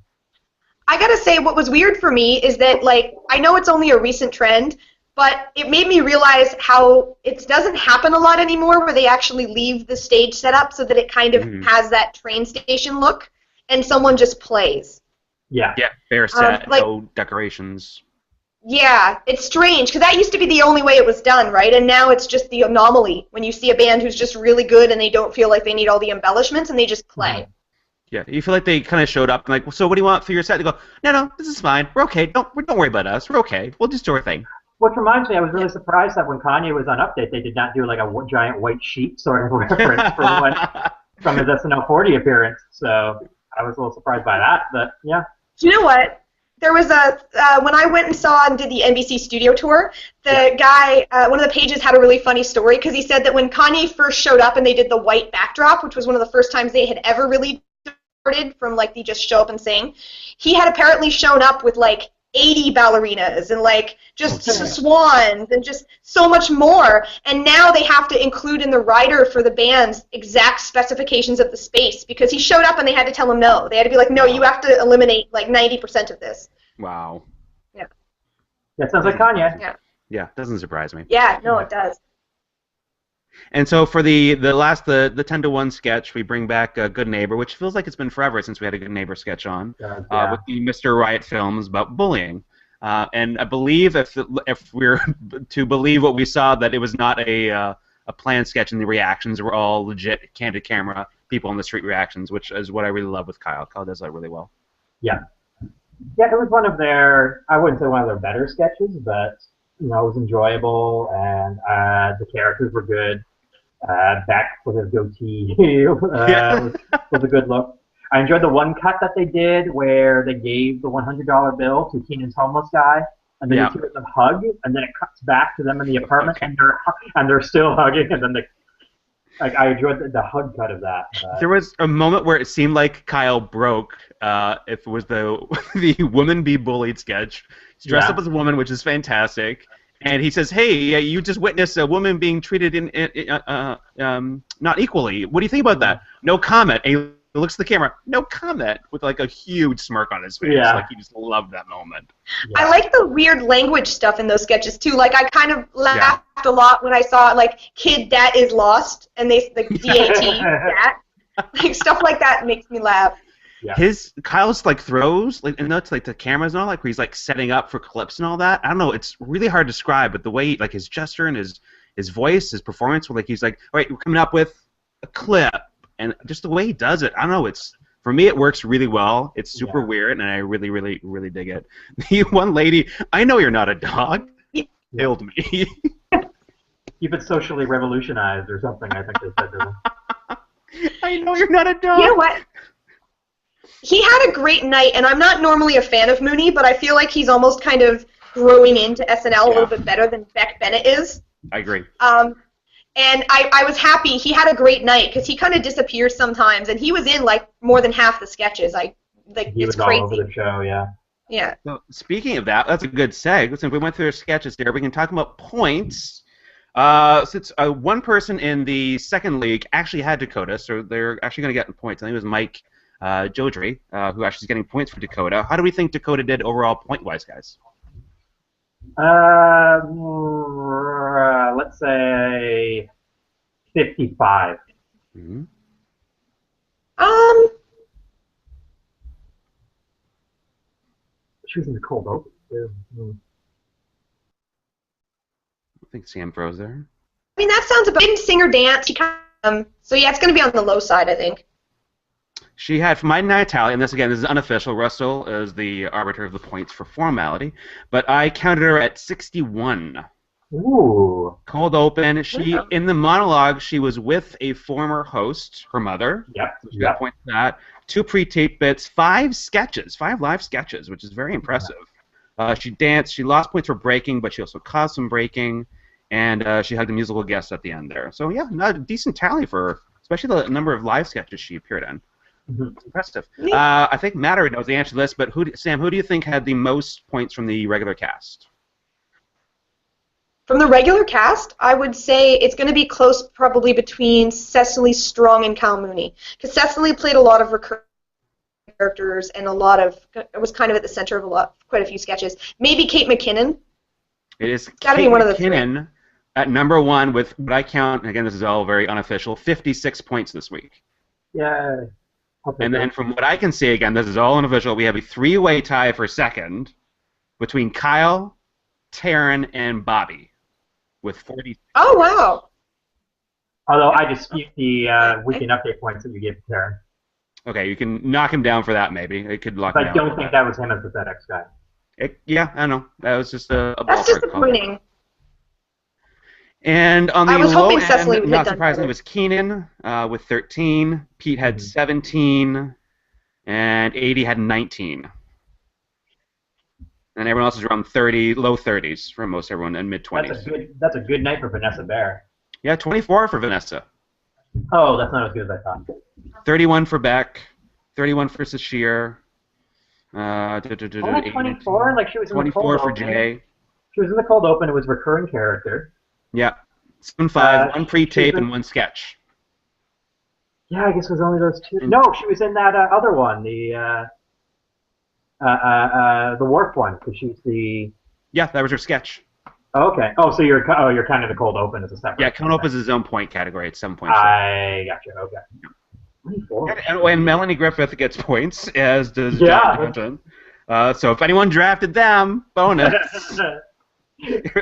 I gotta say, what was weird for me is that, like, I know it's only a recent trend, but it made me realize how it doesn't happen a lot anymore, where they actually leave the stage set up so that it kind of has that train station look. and someone just plays. Yeah. Yeah, bare set, like- no decorations. Yeah, it's strange because that used to be the only way it was done, right? And now it's just the anomaly when you see a band who's just really good and they don't feel like they need all the embellishments and they just play. Yeah, you feel like they kind of showed up and like, well, so what do you want for your set? They go, no, this is fine. We're okay. Don't worry about us. We're okay. We'll just do our thing. Which reminds me, I was really surprised that when Kanye was on Update, they did not do like a giant white sheet sort of reference from his SNL 40 appearance. So I was a little surprised by that, but yeah. Do you know what? There was when I went and saw and did the NBC studio tour, the guy, one of the pages had a really funny story because he said that when Kanye first showed up and they did the white backdrop, which was one of the first times they had ever really started from like they just show up and sing, he had apparently shown up with like 80 ballerinas and like just swans and just so much more, and now they have to include in the rider for the band's exact specifications of the space because he showed up and they had to tell him no. They had to be like, no, you have to eliminate like 90% of this. Wow. Yeah. That sounds like Kanye. Yeah, doesn't surprise me. Yeah, no, it does. And so for the 10-to-1 sketch, we bring back Good Neighbor, which feels like it's been forever since we had a Good Neighbor sketch on, with the Mr. Riot films about bullying. And I believe if we're to believe what we saw, that it was not a planned sketch, and the reactions were all legit, candid camera, people on the street reactions, which is what I really love with Kyle. Kyle does that really well. Yeah. Yeah, it was one of their, I wouldn't say one of their better sketches, but it was enjoyable, and the characters were good. Beck with his goatee was a good look. I enjoyed the one cut that they did where they gave the $100 bill to Keenan's homeless guy, and then you hear them hug, and then it cuts back to them in the apartment, and they're still hugging, and then I enjoyed the hug cut of that. There was a moment where it seemed like Kyle broke. If it was the woman be bullied sketch, he's dressed up as a woman, which is fantastic. And he says, "Hey, you just witnessed a woman being treated not equally. What do you think about that?" No comment. And he looks at the camera. No comment, with like a huge smirk on his face. Yeah. Like he just loved that moment. I like the weird language stuff in those sketches too. Like I kind of laughed a lot when I saw like "Kid, dat is lost," and they like DAT, dat. Like stuff like that makes me laugh. Yeah. Kyle's like throws, like, and that's like the cameras and all, like where he's like setting up for clips and all that. I don't know, it's really hard to describe, but the way like his gesture and his voice, his performance, where like he's like, all right, we're coming up with a clip, and just the way he does it, I don't know, it's, for me it works really well. It's super weird, and I really, really, really dig it. The one lady, I know you're not a dog, killed me. You've been socially revolutionized or something, I think they said to him. I know you're not a dog. You know what? He had a great night, and I'm not normally a fan of Mooney, but I feel like he's almost kind of growing into SNL a little bit better than Beck Bennett is. I agree. And I was happy. He had a great night because he kind of disappears sometimes, and he was in like more than half the sketches. He it's was crazy. all over the show, yeah. Yeah. So speaking of that, that's a good seg. Since we went through their sketches there, we can talk about points. Since one person in the second league actually had Dakota, so they're actually going to get points. I think it was Mike Jodry, who actually is getting points for Dakota. How do we think Dakota did overall point-wise, guys? Let's say 55. Mm-hmm. She was in the cold open, too. I think Sam froze there. I mean, that sounds about. Didn't sing or dance. He kind of, so yeah, it's going to be on the low side, I think. She had, for my night tally, and this again, this is unofficial. Russell is the arbiter of the points for formality, but I counted her at 61. Ooh. Cold open. She in the monologue, she was with a former host, her mother. Yep. So she got points for that. 2 pre-tape bits, 5 sketches, 5 live sketches, which is very impressive. She danced. She lost points for breaking, but she also caused some breaking, and she had the musical guest at the end there. So yeah, not a decent tally for her, especially the number of live sketches she appeared in. Impressive. I think Matt already knows the answer to this, but Sam, who do you think had the most points from the regular cast? From the regular cast, I would say it's going to be close probably between Cecily Strong and Kyle Mooney. Because Cecily played a lot of recurring characters and it was kind of at the center of quite a few sketches. Maybe Kate McKinnon. It is Gotta Kate be one of the McKinnon at number 1 with what I count, and again, this is all very unofficial, 56 points this week. Yeah. And then from what I can see, again, this is all unofficial, we have a three-way tie for second between Kyle, Taryn, and Bobby with 40. Oh, wow. Although I dispute the weekend update points that you gave to Taryn. Okay, you can knock him down for that, maybe. It could lock him But down. I don't think that was him as the FedEx guy. Yeah, I know. That was just a That's ballpark disappointing. And on the I was low hoping Cecily end, would not have done surprisingly, better. was Keenan with 13. Pete had 17. And 80 had 19. And everyone else is around 30, low 30s for most everyone, and mid 20s. That's a good night for Vanessa Bear. Yeah, 24 for Vanessa. Oh, that's not as good as I thought. 31 for Beck. 31 for Sashir. Only 24? Like she was in the 24 cold for open. Jay. She was in the cold open. It was recurring character. Yeah. 7-5, one pre-tape in- and one sketch. Yeah, I guess it was only those two. No, she was in that other one, the Warp one, because she's the. Yeah, that was her sketch. Okay. Oh, so you're kind of the cold open as a separate. Yeah, Cold Open is his own point category. It's 7 points. I gotcha. Okay. 24. And Melanie Griffith gets points, as does Yeah. John Hamilton. So if anyone drafted them, bonus.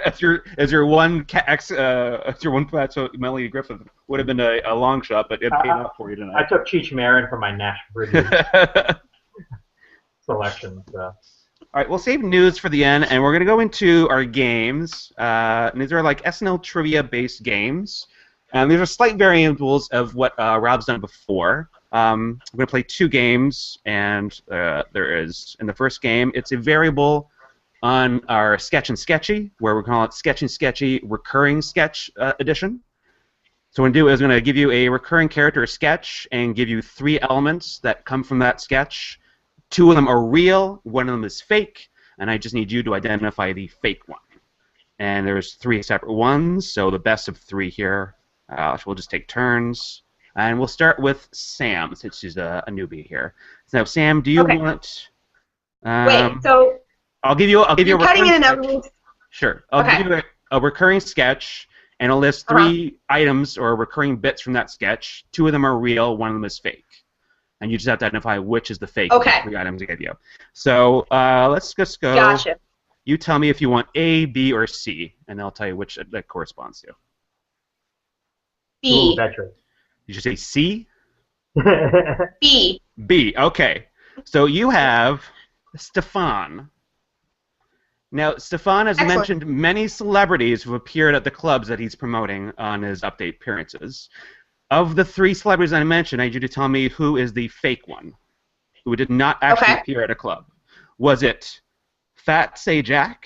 as your one catch, so Melanie Griffith would have been a long shot, but it paid off for you I tonight. took Cheech Marin for my Nash Bridges selection. So. All right, we'll save news for the end, and we're going to go into our games. And these are like SNL trivia-based games. And these are slight variables of what Rob's done before. We're going to play two games, and there is, in the first game, it's a variable on our Sketch and Sketchy, where we're calling it Sketch and Sketchy Recurring Sketch Edition. So what I'm going to give you a recurring character sketch and give you 3 elements that come from that sketch. 2 of them are real, 1 of them is fake, and I just need you to identify the fake one. And there's 3 separate ones, so the best of 3 here. So we'll just take turns, and we'll start with Sam, since she's a newbie here. So Sam, do you want? Wait, so I'll give you you're a cutting in and sketch. out. Sure, I'll give you a recurring sketch, and I'll list 3 items or recurring bits from that sketch. 2 of them are real, 1 of them is fake. And you just have to identify which is the fake of the 3 items I gave you. So let's just go. Gotcha. You tell me if you want A, B, or C, and I'll tell you which that corresponds to. B. Ooh, veteran. Did you say C? B. B. Okay. So you have Stefan. Now, Stefan has mentioned many celebrities who appeared at the clubs that he's promoting on his update appearances. Of the 3 celebrities I mentioned, I need you to tell me who is the fake one, who did not actually appear at a club. Was it Fat Sajak,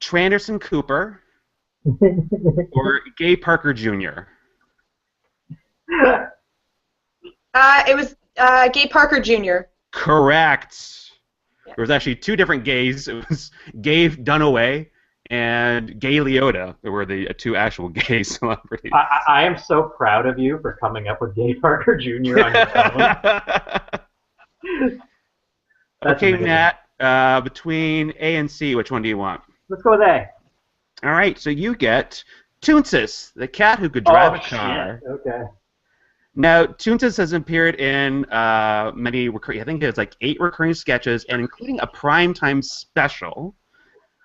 Tranderson Cooper, or Gay Parker Jr.? It was Gay Parker Jr. Correct. There was actually 2 different gays. It was Gay Dunaway and Gay Liotta. There were the 2 actual gay celebrities. I am so proud of you for coming up with Gay Parker Jr. on your own. Okay, amazing. Matt, between A and C, which one do you want? Let's go with A. All right, so you get Toonsis, the cat who could drive a car. Shit. Okay. Now, Toonsis has appeared in many recurring, I think there's like 8 recurring sketches, and including a primetime special.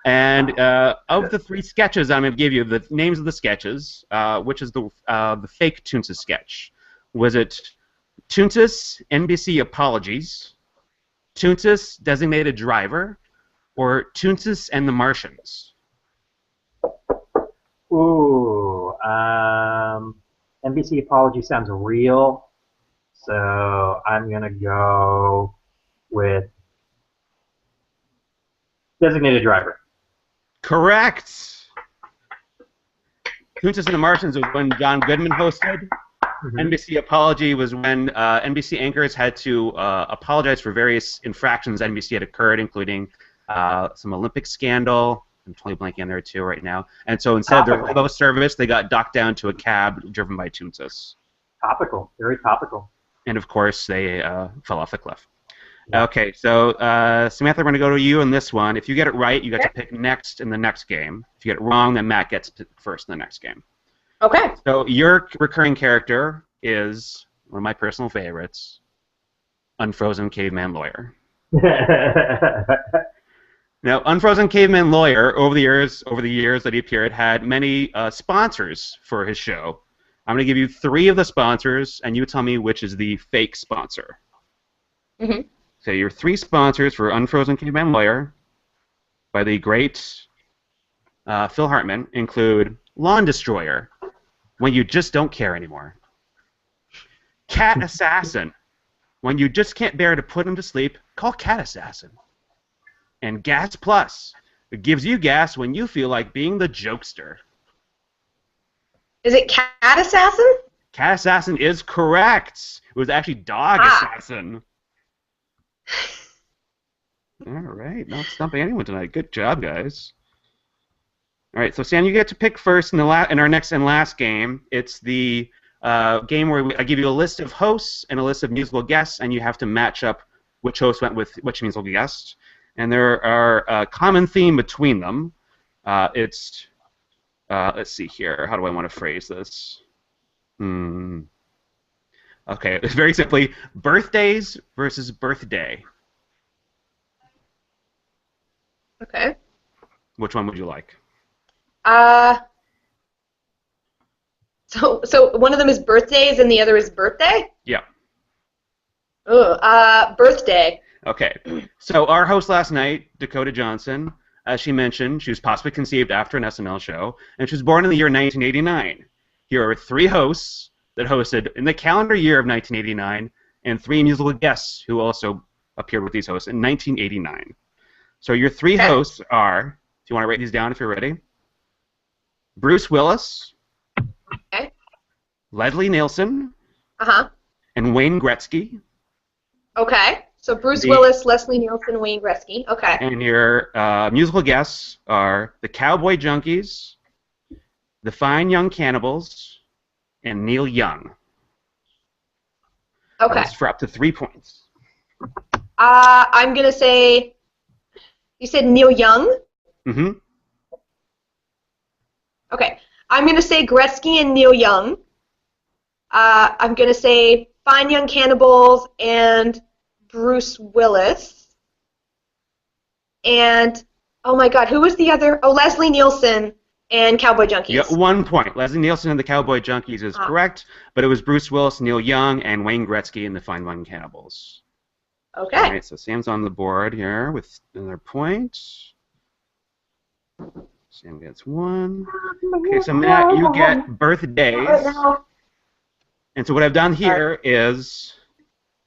And of the 3 sketches I'm going to give you, the names of the sketches, which is the fake Toonsis sketch. Was it Toonsis NBC Apologies, Toonsis Designated Driver, or Toonsis and the Martians? Ooh, NBC Apology sounds real, so I'm going to go with Designated Driver. Correct! Toonsis and the Martians was when John Goodman hosted. NBC Apology was when NBC anchors had to apologize for various infractions NBC had occurred, including some Olympic scandal. I'm totally blanking on there too right now. And so instead of their limo service, they got docked down to a cab driven by Toonsis. Topical, very topical. And of course, they fell off the cliff. Yeah. Okay, so Samantha, we're going to go to you on this one. If you get it right, you get to pick next in the next game. If you get it wrong, then Matt gets to pick first in the next game. Okay. So your recurring character is one of my personal favorites, Unfrozen Caveman Lawyer. Now, Unfrozen Caveman Lawyer, over the years that he appeared, had many sponsors for his show. I'm going to give you 3 of the sponsors, and you tell me which is the fake sponsor. Mm-hmm. So your 3 sponsors for Unfrozen Caveman Lawyer by the great Phil Hartman include Lawn Destroyer, when you just don't care anymore. Cat Assassin, when you just can't bear to put him to sleep, call Cat Assassin. And Gas Plus, it gives you gas when you feel like being the jokester. Is it Cat Assassin? Cat Assassin is correct. It was actually Dog Assassin. All right, not stumping anyone tonight. Good job, guys. All right, so Sam, you get to pick first in our next and last game. It's the game where I give you a list of hosts and a list of musical guests, and you have to match up which host went with which musical guest. And there are a common theme between them. Let's see here. How do I want to phrase this? Okay, it's very simply birthdays versus birthday. Okay. Which one would you like? So one of them is birthdays and the other is birthday? Yeah. Birthday. Okay. So our host last night, Dakota Johnson, as she mentioned, she was possibly conceived after an SNL show, and she was born in the year 1989. Here are 3 hosts that hosted in the calendar year of 1989, and 3 musical guests who also appeared with these hosts in 1989. So your 3 hosts are, do you want to write these down if you're ready? Bruce Willis, Okay. Leslie Nielsen, Uh-huh. and Wayne Gretzky. Okay. So Bruce Willis, Leslie Nielsen, Wayne Gretzky. Okay. And your musical guests are the Cowboy Junkies, the Fine Young Cannibals, and Neil Young. Okay. That's for up to 3 points. I'm going to say, you said Neil Young? Mm-hmm. Okay. I'm going to say Gretzky and Neil Young. I'm going to say Fine Young Cannibals and Bruce Willis. And, oh my God, who was the other? Oh, Leslie Nielsen and Cowboy Junkies. You got 1 point. Leslie Nielsen and the Cowboy Junkies is correct, but it was Bruce Willis, Neil Young, and Wayne Gretzky and the Fine Young Cannibals. Okay. All right, so Sam's on the board here with another point. Sam gets 1. Okay, so Matt, you get birthdays. And so what I've done here is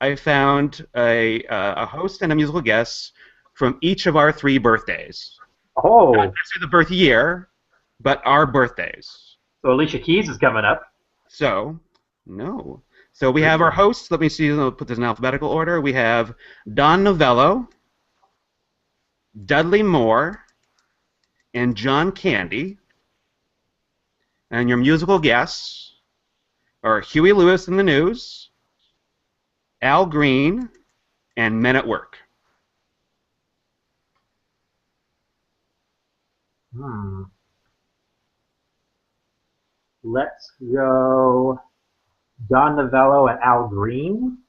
I found a host and a musical guest from each of our 3 birthdays. Oh. Not necessarily the birth year, but our birthdays. So Alicia Keys is coming up. So, no. So we have our hosts. Let me see. I'll put this in alphabetical order. We have Don Novello, Dudley Moore, and John Candy. And your musical guests are Huey Lewis and the News, Al Green, and Men at Work. Let's go Don Novello and Al Green.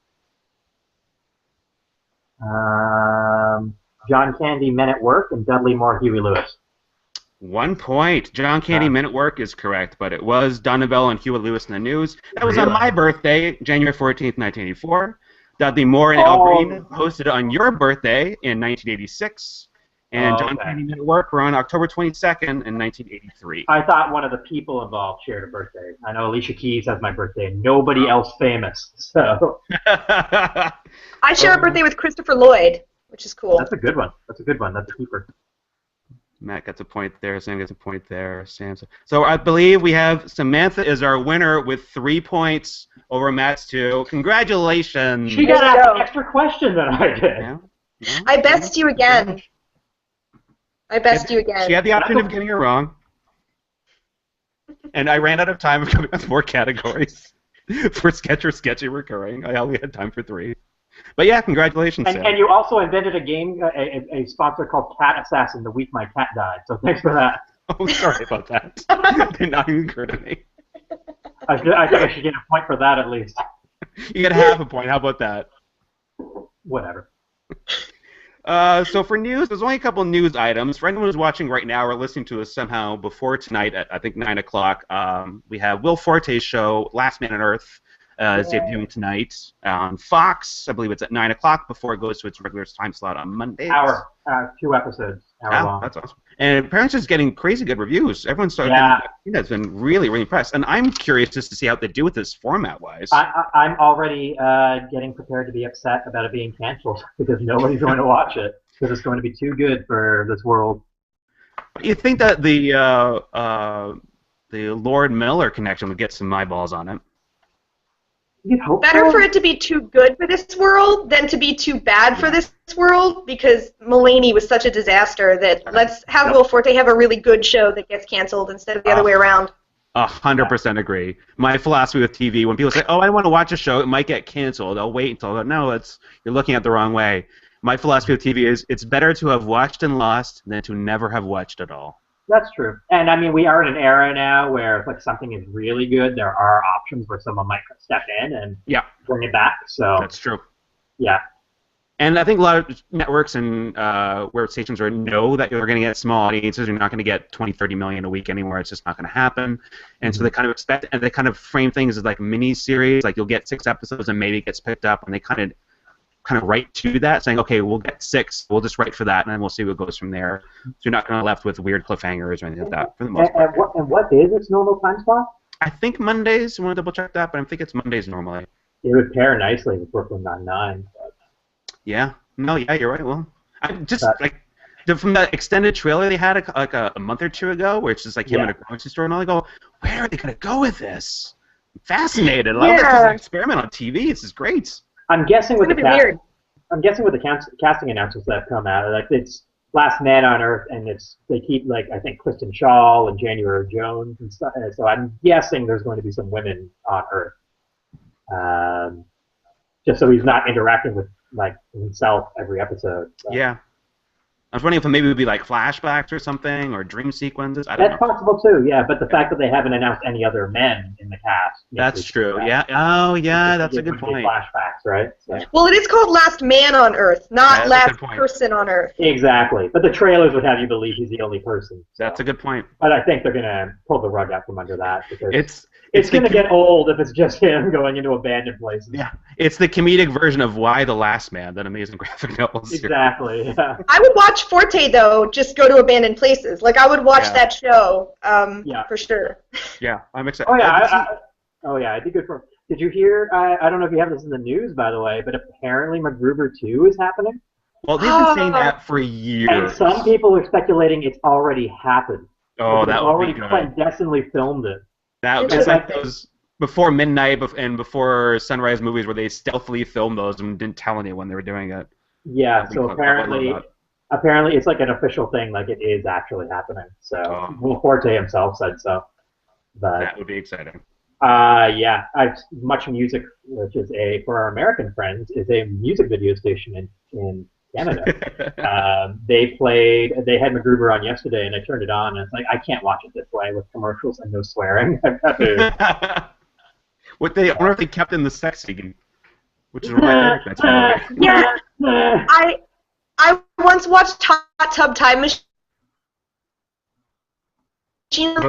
John Candy, Men at Work, and Dudley Moore, Huey Lewis. 1 point. John Candy, Men at Work is correct, but it was Don Novello and Huey Lewis in the News. That was on my birthday, January 14th, 1984. Dudley Moore and Al Green hosted on your birthday in 1986. And John Candy, Men at Work were on October 22nd in 1983. I thought one of the people involved shared a birthday. I know Alicia Keys has my birthday. Nobody else famous. So I share a birthday with Christopher Lloyd, which is cool. That's a good one. That's a good one. That's a keeper. Matt gets a point there. Sam gets a point there. So I believe we have Samantha is our winner with 3 points over Matt's 2. Congratulations. She got an extra question than I did. Yeah. I best you again. I best you again. She had the option of getting it wrong. And I ran out of time of coming up with 4 categories for sketch or sketchy recurring. I only had time for 3. But yeah, congratulations, Sam. And you also invented a game, a sponsor called Cat Assassin the week my cat died. So thanks for that. Oh, sorry about that. Did not even occur to me. I think I should get a point for that at least. You get half a point. How about that? Whatever. So for news, there's only a couple news items. For anyone who's watching right now or listening to us somehow before tonight at, I think, 9 o'clock, we have Will Forte's show, Last Man on Earth, is debuting tonight on Fox. I believe it's at 9 o'clock before it goes to its regular time slot on Mondays. 2 episodes. Hour long. That's awesome. And apparently it's getting crazy good reviews. Everyone's starting has been really, really impressed. And I'm curious just to see how they do with this format-wise. I'm already getting prepared to be upset about it being canceled because nobody's going to watch it because it's going to be too good for this world. You think that the Lord Miller connection would get some eyeballs on it? Better for it to be too good for this world than to be too bad for this world, because Mulaney was such a disaster that let's have Will Forte have a really good show that gets canceled instead of the other way around. 100% agree. My philosophy with TV, when people say, "Oh, I want to watch a show, it might get canceled," I'll wait until I go, "No, you're looking at the wrong way." My philosophy with TV is it's better to have watched and lost than to never have watched at all. That's true. And I mean, we are in an era now where if like something is really good, there are options where someone might step in and bring it back. So that's true. Yeah. And I think a lot of networks and where stations know that you're going to get small audiences. You're not going to get 20, 30 million a week anymore. It's just not going to happen. And so they kind of expect, and they kind of frame things as like mini series. Like you'll get 6 episodes and maybe it gets picked up, and they kind of write to that, saying, okay, we'll get 6, we'll just write for that, and then we'll see what goes from there. So you're not going to be left with weird cliffhangers or anything like that, for the most part. And what is its normal time slot? I think Mondays. I want to double check that, but I think it's Mondays normally. It would pair nicely with Brooklyn Nine-Nine. Yeah. No, yeah, you're right. Well, I just, from that extended trailer they had a month or two ago, where it's just like him in a grocery store and all, I go, where are they going to go with this? I'm fascinated. I love this as an experiment on TV. This is great. I'm guessing with the casting announcements that have come out, like it's Last Man on Earth, and they keep like I think Kristen Schaal and January Jones and stuff. And so I'm guessing there's going to be some women on Earth, just so he's not interacting with like himself every episode. So. Yeah. I was wondering if maybe it would be like flashbacks or something, or dream sequences. I don't know. That's possible too, yeah. But the fact that they haven't announced any other men in the cast. That's true, yeah. Oh, yeah, that's a good point. Flashbacks, right? So. Well, it is called Last Man on Earth, not Last Person on Earth. Exactly. But the trailers would have you believe he's the only person. So. That's a good point. But I think they're going to pull the rug out from under that because it's going to get old if it's just him going into abandoned places. Yeah, it's the comedic version of Why the Last Man, that amazing graphic novel series. Exactly, yeah. I would watch Forte, though, just go to abandoned places. Like, I would watch that show, for sure. Yeah, I'm excited. Oh, yeah, it'd be good for him. Did you hear, I don't know if you have this in the news, by the way, but apparently MacGruber 2 is happening? Well, they've been saying that for years. And some people are speculating it's already happened. Oh, that would be good. They've already clandestinely filmed it. It's like those before midnight and before sunrise movies where they stealthily filmed those and didn't tell anyone they were doing it. Yeah, so apparently it's like an official thing, like it is actually happening. So Will Forte himself said so. But that would be exciting. Yeah, Much Music, which is for our American friends, is a music video station in Canada. They had MacGruber on yesterday, and I turned it on, and it's like I can't watch it this way with commercials and no swearing. I've got to. I wonder if they kept in the sex scene, which is right. That's yeah. I once watched Hot Tub Time Machine.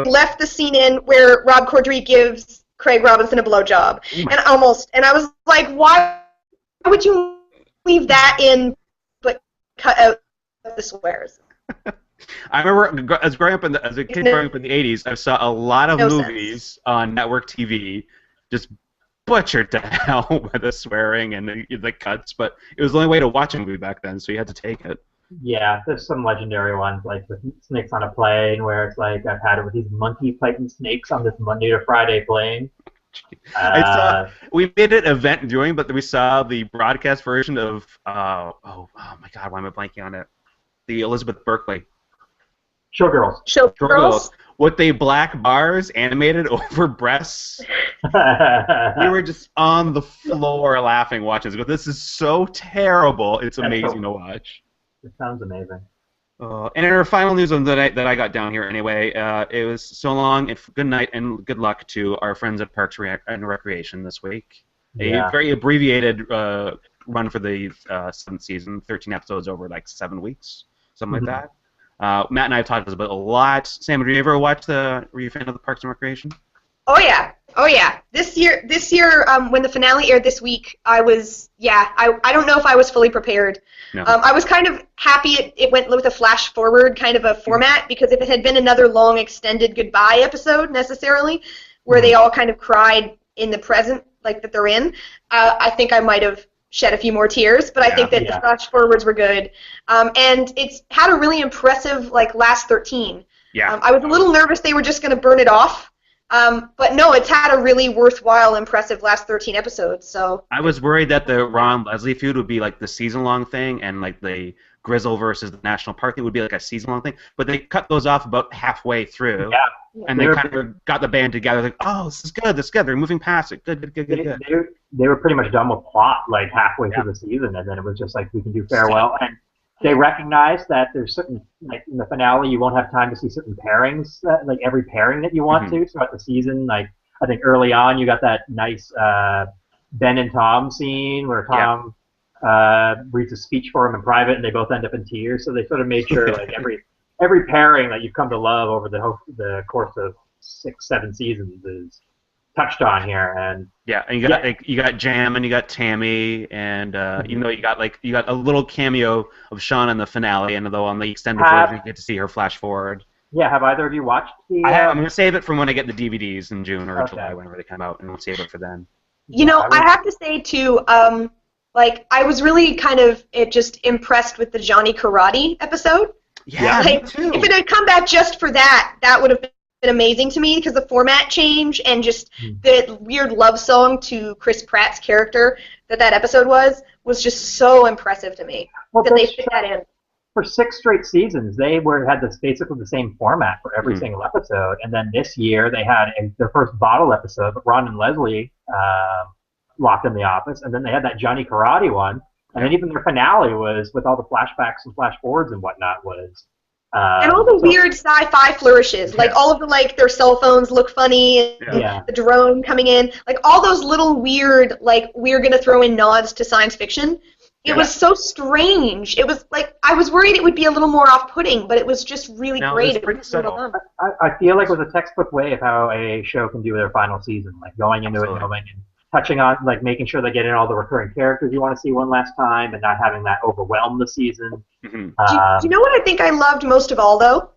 Left the scene in where Rob Corddry gives Craig Robinson a blowjob, and I was like, why would you leave that in? Cut out the swears. I remember as a kid growing up in the 80s, I saw a lot of movies on network TV just butchered to hell by the swearing and the cuts, but it was the only way to watch a movie back then, so you had to take it. Yeah, there's some legendary ones, like with Snakes on a Plane, where it's like, I've had it with these monkeys fighting snakes on this Monday to Friday plane. We made an event viewing, but we saw the broadcast version of oh my god, why am I blanking on it? The Elizabeth Berkley. Showgirls. With the black bars animated over breasts. We were just on the floor laughing watching this. But this is so terrible. It's amazing to watch. It sounds amazing. And in our final news that I got down here anyway, it was so long and good night and good luck to our friends at Parks and Recreation this week. A very abbreviated run for the 7th season, 13 episodes over like 7 weeks, something like that. Matt and I have talked about it a lot. Sam, did you ever watch were you a fan of the Parks and Recreation? Oh yeah, oh yeah. This year, when the finale aired this week, I don't know if I was fully prepared. No. I was kind of happy it went with a flash forward kind of a format, because if it had been another long extended goodbye episode necessarily, where they all kind of cried in the present, like that they're in, I think I might have shed a few more tears. But I think that the flash forwards were good, and it's had a really impressive last 13. Yeah. I was a little nervous they were just going to burn it off. But no, it's had a really worthwhile, impressive last 13 episodes. So I was worried that the Ron Leslie feud would be like the season-long thing, and like the Grizzle versus the National Park thing would be like a season-long thing. But they cut those off about halfway through. Yeah. And they kind of got the band together, like, oh, this is good. They're moving past it. Good. They were pretty much done with plot like halfway through the season, and then it was just like, we can do farewell. And they recognized that there's certain, like in the finale, you won't have time to see certain pairings, like every pairing that you want to throughout the season. Like, I think early on you got that nice Ben and Tom scene where Tom reads a speech for him in private, and they both end up in tears. So they sort of made sure like every pairing that you've come to love over the course of 6-7 seasons is touched on here. And you got Jam and you got Tammy, and you got a little cameo of Shawn in the finale, and though on the extended version you get to see her flash forward. Yeah, have either of you watched the? I'm gonna save it from when I get the DVDs in June or July, whenever they come out, and we'll save it for then. I have to say too, I was really kind of just impressed with the Johnny Karate episode. Yeah, me too. If it had come back just for that would have been amazing to me, because the format change and just the weird love song to Chris Pratt's character that episode was just so impressive to me that they fit that in. For 6 straight seasons, they had basically the same format for every single episode, and then this year they had their first bottle episode, but Ron and Leslie locked in the office, and then they had that Johnny Karate one, and then even their finale was with all the flashbacks and flash forwards and whatnot was. And all the weird sci-fi flourishes, like all of the their cell phones look funny, and the drone coming in, like all those little weird, we're gonna throw in nods to science fiction. It was so strange. It was I was worried it would be a little more off-putting, but it was just really great. It was pretty subtle. I feel like it was a textbook way of how a show can do their final season, like going into it knowing and touching on, making sure they get in all the recurring characters you want to see one last time, and not having that overwhelm the season. Do you know what I think I loved most of all, though?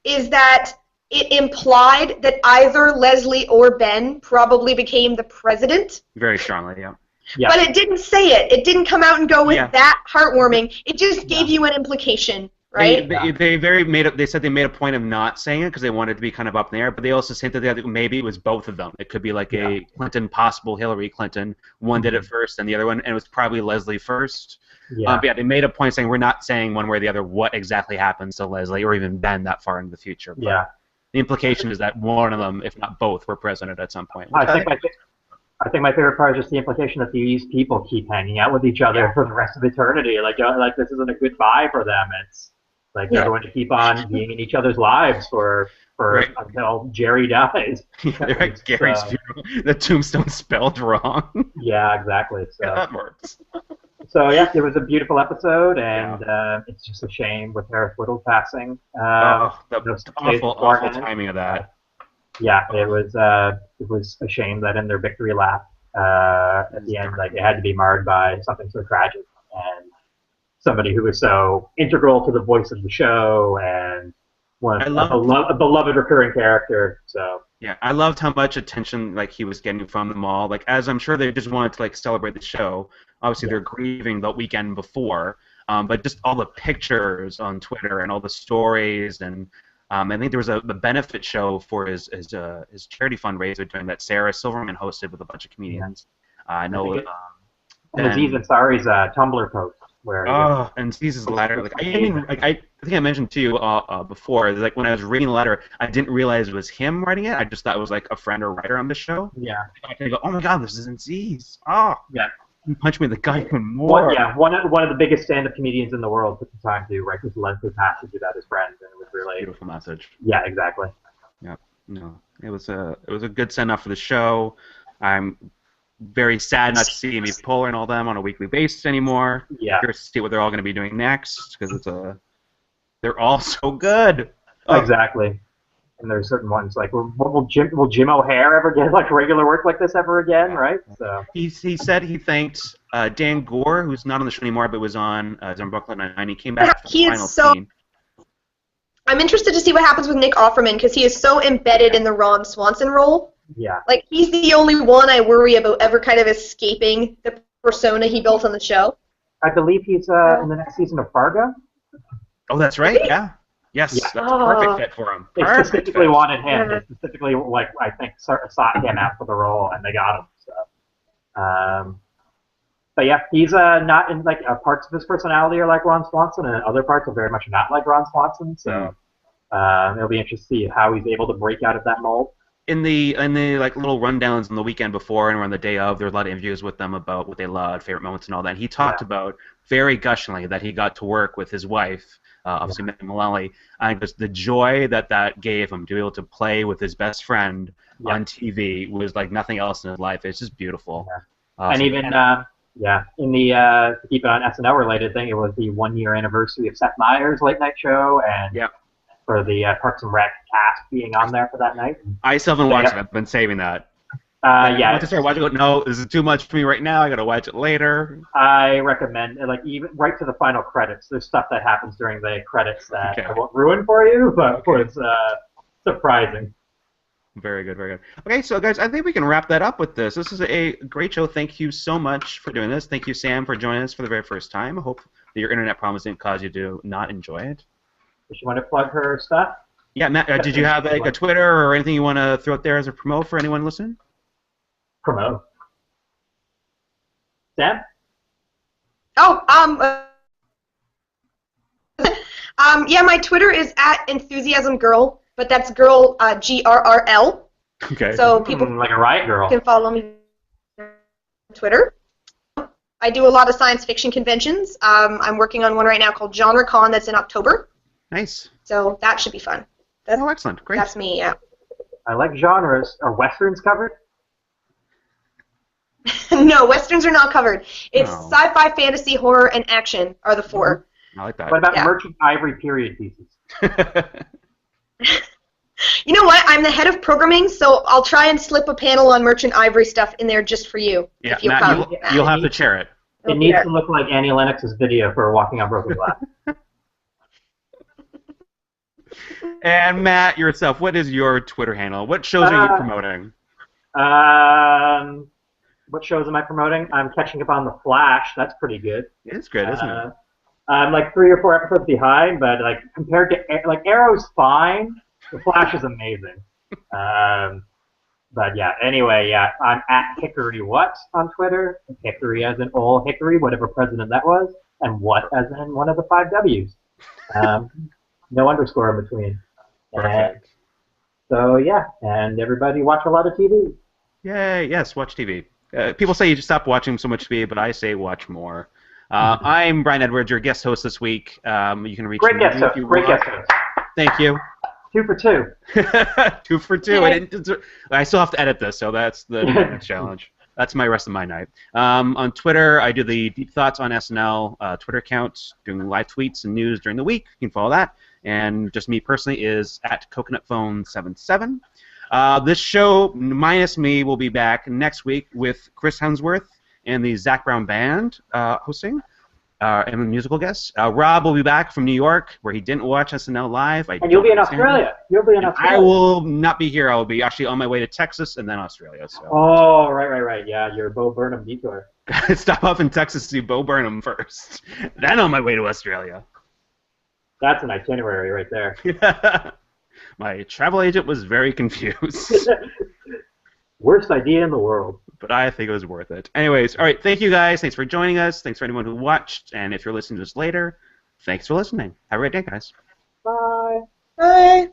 Is that it implied that either Leslie or Ben probably became the president. Very strongly, yeah. But it didn't say it. It didn't come out and go with that heartwarming. It just gave you an implication, right? They said they made a point of not saying it because they wanted to be kind of up in the air, but they also said that maybe it was both of them. It could be like a Clinton, possible Hillary Clinton. One did it first, and the other one, and it was probably Leslie first. But they made a point saying we're not saying one way or the other what exactly happens to Leslie or even Ben that far into the future. But the implication is that one of them, if not both, were president at some point. I think my favorite part is just the implication that these people keep hanging out with each other for the rest of eternity. Like this isn't a goodbye for them. It's like they're going to keep on being in each other's lives for until Jerry dies. They're at Gary's funeral. The tombstone's spelled wrong. Yeah, exactly. So that works. So yeah, it was a beautiful episode, and it's just a shame with Harris Whittle passing. The awful timing of that. Yeah, it was a shame that in their victory lap at the end, it had to be marred by something so tragic, and somebody who was so integral to the voice of the show and a beloved recurring character. So yeah, I loved how much attention he was getting from them all. As I'm sure they just wanted to celebrate the show. Obviously, they're grieving the weekend before, but just all the pictures on Twitter and all the stories and. I think there was a benefit show for his charity fundraiser during that Sarah Silverman hosted with a bunch of comedians. I know. Aziz Ansari's Tumblr post where. And Aziz's letter. I think I mentioned to you before. When I was reading the letter, I didn't realize it was him writing it. I just thought it was a friend or writer on the show. Yeah. I go, oh my God, this is Aziz. Oh. Yeah. You punch me in the gut even more. One of the biggest stand-up comedians in the world took the time to write this lengthy passage about his friends, and it was really beautiful message. Yeah, exactly. Yeah, no, it was a good send-off for the show. I'm very sad not to see Amy Poehler and all them on a weekly basis anymore. Yeah. Curious to see what they're all going to be doing next because they're all so good. Exactly. And there's certain ones like, will Jim O'Hare ever get like regular work like this ever again? Right. So he said he thanked Dan Gore, who's not on the show anymore, but was on Brooklyn Nine-Nine. He came back for the final scene. I'm interested to see what happens with Nick Offerman because he is so embedded in the Ron Swanson role. Yeah. Like, he's the only one I worry about ever kind of escaping the persona he built on the show. I believe he's in the next season of Fargo. Oh, that's right. Yeah. Yes, Yeah. that's a perfect fit for him. They specifically wanted him. They specifically, like, I think, sought him out for the role, and they got him. So, but yeah, he's not in like parts of his personality are like Ron Swanson, and other parts are very much not like Ron Swanson. So, it'll be interesting to see how he's able to break out of that mold. In the like little rundowns on the weekend before and on the day of, there were a lot of interviews with them about what they loved, favorite moments, and all that. And he talked about very gushingly that he got to work with his wife. Obviously, Mindy Mullally, and just the joy that gave him to be able to play with his best friend on TV was like nothing else in his life. It's just beautiful. Yeah. And even in the to keep it on SNL related thing, it was the 1 year anniversary of Seth Meyers' late night show, and for the Parks and Rec cast being on there for that night. I still haven't watched it. I've been saving that. I want to start watching it. No, this is too much for me right now. I gotta watch it later. I recommend, like, even right to the final credits. There's stuff that happens during the credits that I won't ruin for you, but it's surprising. Very good, very good. Okay, so guys, I think we can wrap that up with this. This is a great show. Thank you so much for doing this. Thank you, Sam, for joining us for the very first time. I hope that your internet problems didn't cause you to not enjoy it. Does she want to plug her stuff? Yeah, Matt, did you have like a Twitter or anything you want to throw out there as a promote for anyone listening? Promote. Sam? Yeah, my Twitter is @enthusiasmgirl, but that's girl GRRL. Okay. So people like a riot girl can follow me on Twitter. I do a lot of science fiction conventions. I'm working on one right now called GenreCon that's in October. Nice. So that should be fun. Oh, excellent. Great. That's me, yeah. I like genres. Are Westerns covered? No, Westerns are not covered. It's sci-fi, fantasy, horror, and action are the four. I like that. What about Merchant Ivory period pieces? You know what? I'm the head of programming, so I'll try and slip a panel on Merchant Ivory stuff in there just for you. Yeah, if you'll Matt, come. you'll have to chair it. It needs to look like Annie Lennox's video for Walking on Broken Glass. And Matt, yourself, what is your Twitter handle? What shows are you promoting? What shows am I promoting? I'm catching up on The Flash. That's pretty good. It's good, isn't it? I'm like 3 or 4 episodes behind, but like compared to Arrow's fine. The Flash is amazing. But yeah, anyway, I'm @Hickory What on Twitter. Hickory as in old Hickory, whatever president that was, and what as in one of the 5 W's. No underscore in between. Perfect. So yeah, and everybody watch a lot of TV. Yay! Yes, watch TV. People say you just stop watching so much TV, but I say watch more. I'm Brian Edwards, your guest host this week. You can reach Great me guest if host. you Great want. guest host. Thank you. 2 for 2. 2 for 2. I still have to edit this, so that's the next challenge. That's my rest of my night. On Twitter, I do the Deep Thoughts on SNL Twitter account, doing live tweets and news during the week. You can follow that. And just me personally is @CoconutPhone77. This show, minus me, will be back next week with Chris Hemsworth and the Zach Brown Band hosting. And a musical guest. Rob will be back from New York, where he didn't watch SNL live. And you'll be in Australia. You'll be in Australia. I will not be here. I will be actually on my way to Texas and then Australia. So. Oh, right. Yeah, your Bo Burnham detour. Stop off in Texas to see Bo Burnham first. Then on my way to Australia. That's an itinerary right there. My travel agent was very confused. Worst idea in the world. But I think it was worth it. Anyways, all right, thank you guys. Thanks for joining us. Thanks for anyone who watched. And if you're listening to this later, thanks for listening. Have a great day, guys. Bye. Bye.